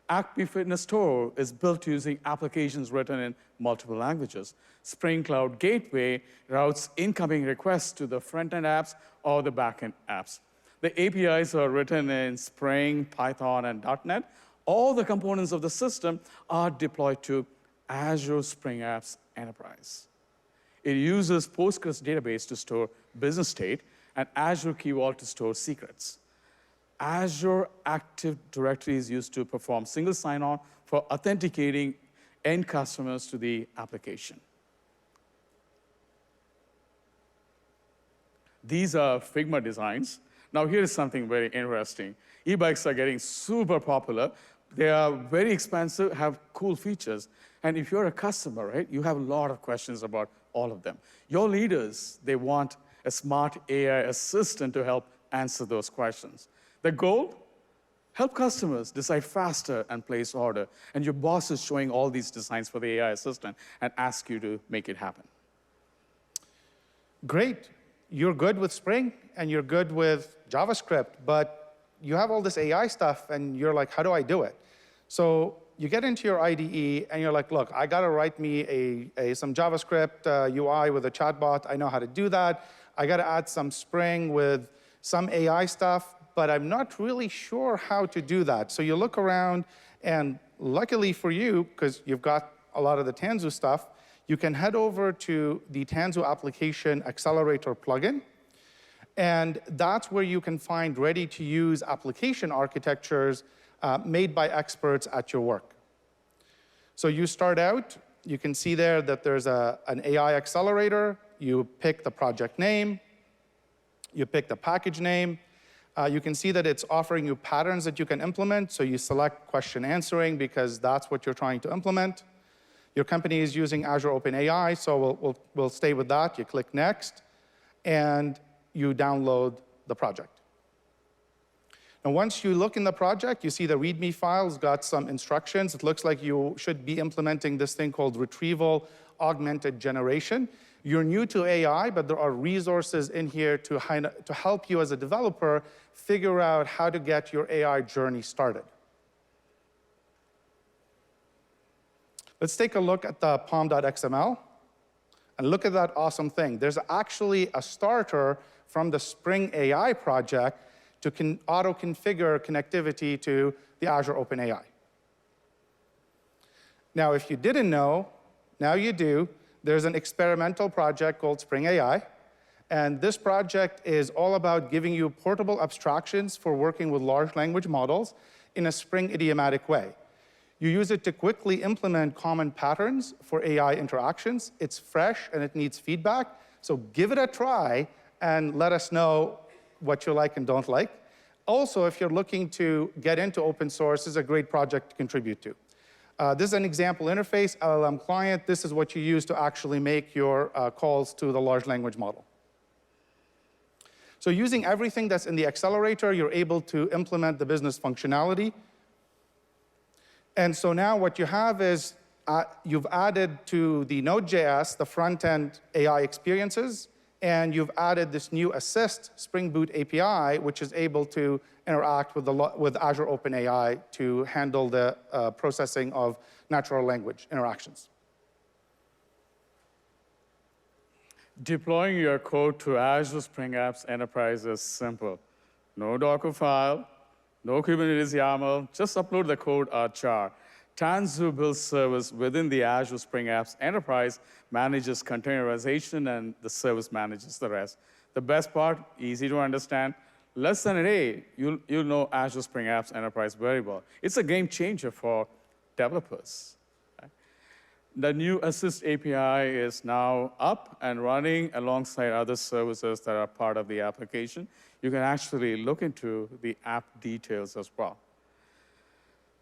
Acme Fitness Store is built using applications written in multiple languages. Spring Cloud Gateway routes incoming requests to the front-end apps or the back-end apps. The APIs are written in Spring, Python, and .NET. All the components of the system are deployed to Azure Spring Apps Enterprise. It uses Postgres database to store business state and Azure Key Vault to store secrets. Azure Active Directory is used to perform single sign-on for authenticating end customers to the application. These are Figma designs. Now, here's something very interesting. E-bikes are getting super popular. They are very expensive, have cool features. And if you're a customer, right, you have a lot of questions about all of them. Your leaders, they want a smart AI assistant to help answer those questions. The goal? Help customers decide faster and place order. And your boss is showing all these designs for the AI assistant and ask you to make it happen. Great. You're good with Spring and you're good with JavaScript, but you have all this AI stuff and you're like, how do I do it? So you get into your IDE and you're like, look, I got to write me some JavaScript UI with a chatbot. I know how to do that. I got to add some Spring with some AI stuff, but I'm not really sure how to do that. So you look around, and luckily for you, because you've got a lot of the Tanzu stuff, you can head over to the Tanzu Application Accelerator plugin, and that's where you can find ready-to-use application architectures made by experts at your work. So you start out, you can see there that there's an AI accelerator. You pick the project name, you pick the package name. You can see that it's offering you patterns that you can implement, so you select question answering because that's what you're trying to implement. Your company is using Azure OpenAI, so we'll stay with that. You click Next, and you download the project. Now, once you look in the project, you see the README file's got some instructions. It looks like you should be implementing this thing called retrieval augmented generation. You're new to AI, but there are resources in here to help you as a developer figure out how to get your AI journey started. Let's take a look at the pom.xml. And look at that awesome thing. There's actually a starter from the Spring AI project to auto-configure connectivity to the Azure OpenAI. Now, if you didn't know, now you do. There's an experimental project called Spring AI. And this project is all about giving you portable abstractions for working with large language models in a Spring idiomatic way. You use it to quickly implement common patterns for AI interactions. It's fresh and it needs feedback. So give it a try and let us know what you like and don't like. Also, if you're looking to get into open source, this is a great project to contribute to. This is an example interface, LLM client. This is what you use to actually make your calls to the large language model. So using everything that's in the accelerator, you're able to implement the business functionality. And so now what you have is you've added to the Node.js the front-end AI experiences, and you've added this new Assist Spring Boot API, which is able to interact with Azure OpenAI to handle the processing of natural language interactions. Deploying your code to Azure Spring Apps Enterprise is simple. No Docker file, no Kubernetes YAML, just upload the code or jar. Tanzu build service within the Azure Spring Apps Enterprise manages containerization, and the service manages the rest. The best part, easy to understand. Less than a day, you'll know Azure Spring Apps Enterprise very well. It's a game changer for developers. The new Assist API is now up and running alongside other services that are part of the application. You can actually look into the app details as well.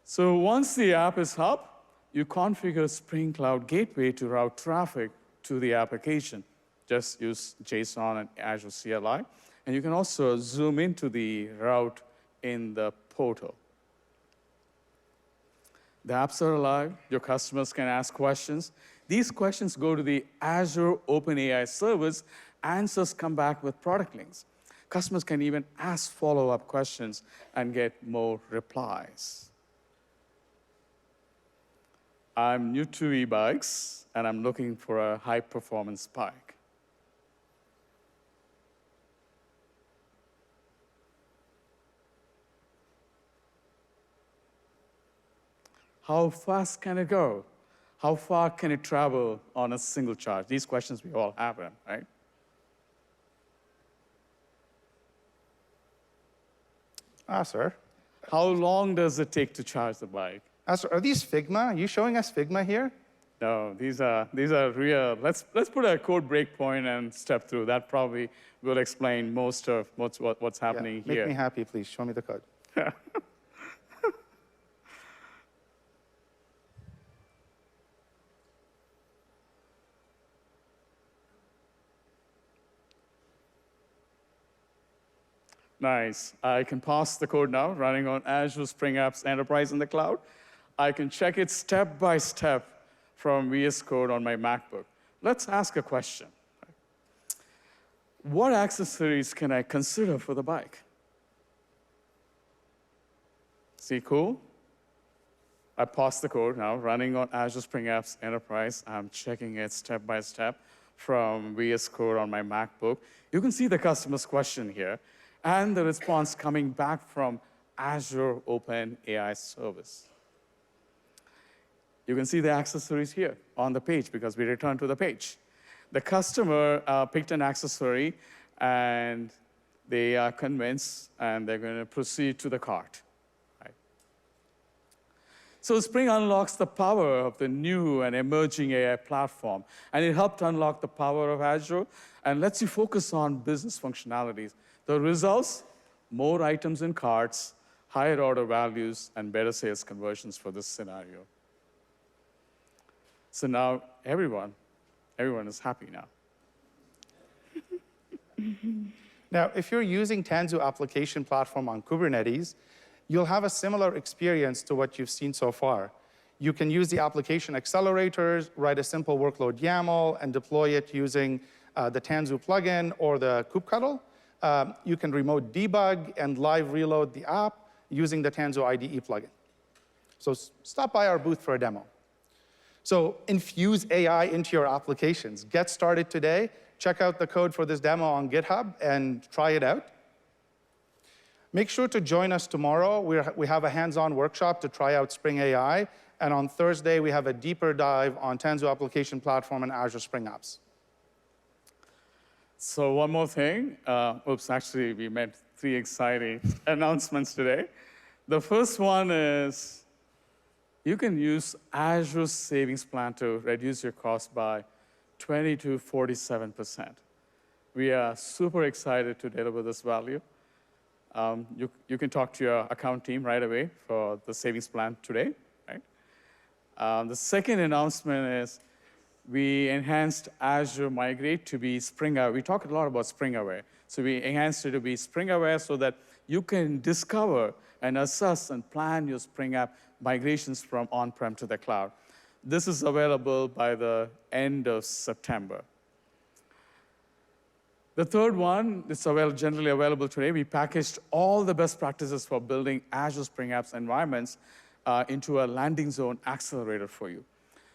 So once the app is up, you configure Spring Cloud Gateway to route traffic to the application. Just use JSON and Azure CLI. And you can also zoom into the route in the portal. The apps are alive. Your customers can ask questions. These questions go to the Azure OpenAI service. Answers come back with product links. Customers can even ask follow-up questions and get more replies. I'm new to e-bikes, and I'm looking for a high-performance bike. How fast can it go? How far can it travel on a single charge? These questions we all have them, right? Asir. How long does it take to charge the bike? Asir, are these Figma? Are you showing us Figma here? No, these are real. Let's put a code breakpoint and step through. That probably will explain most of what's happening here. Make me happy, please. Show me the code. Nice. I can pass the code now, running on Azure Spring Apps Enterprise in the cloud. I can check it step by step from VS Code on my MacBook. Let's ask a question. What accessories can I consider for the bike? See, cool? I paused the code now, running on Azure Spring Apps Enterprise. I'm checking it step by step from VS Code on my MacBook. You can see the customer's question here, and the response coming back from Azure OpenAI service. You can see the accessories here on the page because we returned to the page. The customer picked an accessory, and they are convinced, and they're going to proceed to the cart. Right? So Spring unlocks the power of the new and emerging AI platform, and it helped unlock the power of Azure and lets you focus on business functionalities. The results, more items in carts, higher order values, and better sales conversions for this scenario. So now everyone is happy now. Now, if you're using Tanzu application platform on Kubernetes, you'll have a similar experience to what you've seen so far. You can use the application accelerators, write a simple workload YAML, and deploy it using the Tanzu plugin or the kubectl. You can remote debug and live reload the app using the Tanzu IDE plugin. So stop by our booth for a demo. So infuse AI into your applications. Get started today. Check out the code for this demo on GitHub and try it out. Make sure to join us tomorrow. We have a hands-on workshop to try out Spring AI. And on Thursday, we have a deeper dive on Tanzu Application Platform and Azure Spring Apps. So one more thing. Actually, we made 3 exciting announcements today. The first one is you can use Azure Savings Plan to reduce your cost by 20 to 47%. We are super excited to deliver this value. You can talk to your account team right away for the savings plan today, right? The second announcement is we enhanced Azure Migrate to be Spring Aware. We talked a lot about Spring Aware. So we enhanced it to be Spring Aware so that you can discover and assess and plan your Spring app migrations from on-prem to the cloud. This is available by the end of September. The third one, it's generally available today. We packaged all the best practices for building Azure Spring Apps environments into a landing zone accelerator for you.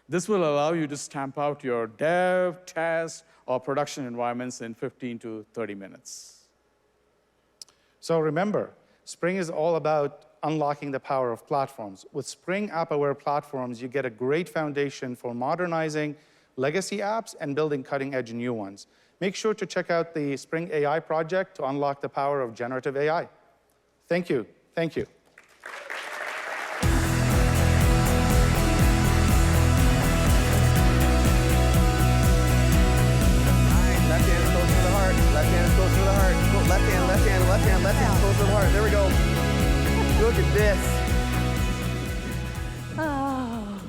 This will allow you to stamp out your dev, test, or production environments in 15 to 30 minutes. So remember, Spring is all about unlocking the power of platforms. With Spring App-Aware platforms, you get a great foundation for modernizing legacy apps and building cutting-edge new ones. Make sure to check out the Spring AI project to unlock the power of generative AI. Thank you. Thank you. Left hand close to the heart. Left hand close to the heart. Left hand, left hand, left hand, left hand close to the heart. There we go. Look at this. Oh.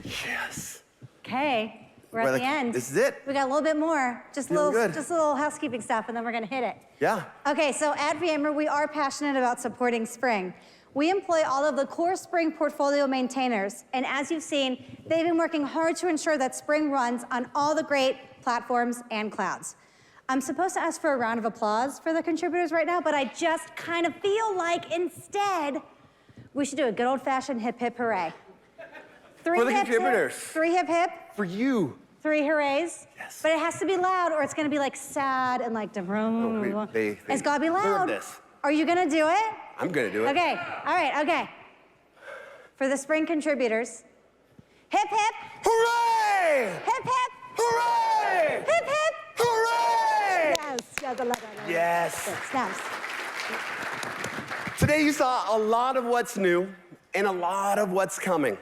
Yes. Okay, we're at the end. This is it. We got a little bit more. Just a little housekeeping stuff, and then we're gonna hit it. Yeah. Okay, so at VMware, we are passionate about supporting Spring. We employ all of the core Spring portfolio maintainers, and as you've seen, they've been working hard to ensure that Spring runs on all the great platforms and clouds. I'm supposed to ask for a round of applause for the contributors right now, but I just kind of feel like instead, we should do a good old-fashioned hip hip hooray. For the contributors. 3 hip hip. For you. 3 hoorays. Yes. But it has to be loud or it's gonna be like sad and like, it's gotta be loud. This. Are you gonna do it? I'm gonna do it. Okay, all right, okay. For the Spring contributors, hip hip. Hooray! Hip hip. Hooray! Hip hip. Hooray! Yes, yes, I love that. Yes. It's nice. Today you saw a lot of what's new and a lot of what's coming.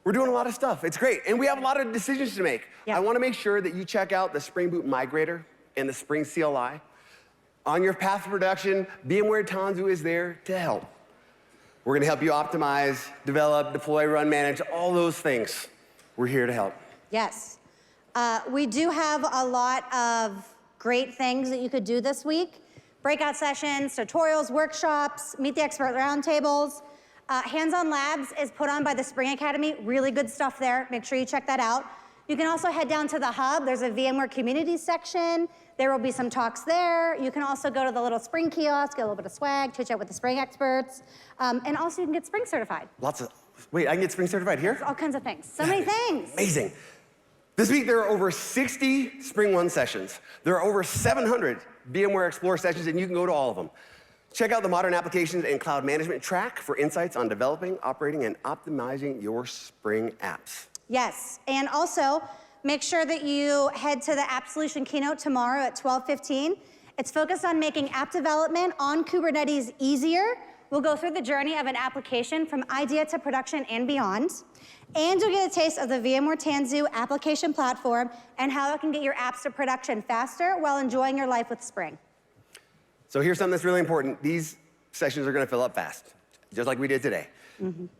We're doing a lot of stuff. It's great. And we have a lot of decisions to make. Yeah. I want to make sure that you check out the Spring Boot Migrator and the Spring CLI. On your path to production, VMware Tanzu is there to help. We're going to help you optimize, develop, deploy, run, manage, all those things. We're here to help. Yes. We do have a lot of great things that you could do this week. Breakout sessions, tutorials, workshops, meet the expert roundtables. Hands-on labs is put on by the Spring Academy. Really good stuff there. Make sure you check that out. You can also head down to the hub. There's a VMware community section. There will be some talks there. You can also go to the little Spring kiosk, get a little bit of swag, chit chat with the Spring experts. And also you can get Spring certified. Wait, I can get Spring certified here? There's all kinds of things. So many things. Amazing. This week, there are over 60 SpringOne sessions. There are over 700 VMware Explorer sessions, and you can go to all of them. Check out the Modern Applications and Cloud Management track for insights on developing, operating, and optimizing your Spring apps. Yes, and also make sure that you head to the App Solution Keynote tomorrow at 12:15. It's focused on making app development on Kubernetes easier. We'll go through the journey of an application from idea to production and beyond. And you'll get a taste of the VMware Tanzu application platform and how it can get your apps to production faster while enjoying your life with Spring. So here's something that's really important. These sessions are going to fill up fast, just like we did today.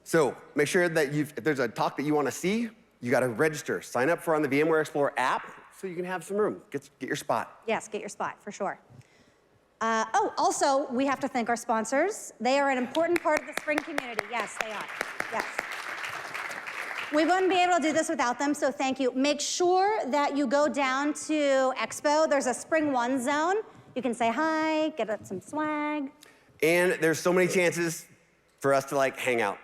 So make sure that if there's a talk that you want to see, you got to register. Sign up for on the VMware Explorer app so you can have some room. Get your spot. Yes, get your spot, for sure. Also, we have to thank our sponsors. They are an important part of the Spring community. Yes, they are. Yes. We wouldn't be able to do this without them, so thank you. Make sure that you go down to Expo. There's a SpringOne zone. You can say hi, get some swag. And there's so many chances for us to hang out.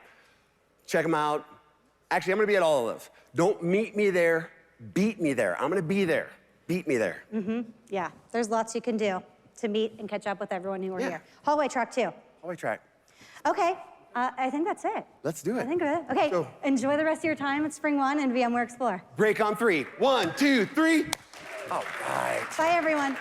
Check them out. Actually, I'm gonna be at all of those. Don't meet me there, beat me there. I'm gonna be there, beat me there. Yeah, there's lots you can do to meet and catch up with everyone who are here. Hallway track too. Hallway track. Okay, I think that's it. Let's do it. I think of it. Okay, go. enjoy the rest of your time at SpringOne and VMware Explore. Break on 3. 1, 2, 3. All right. Bye, everyone.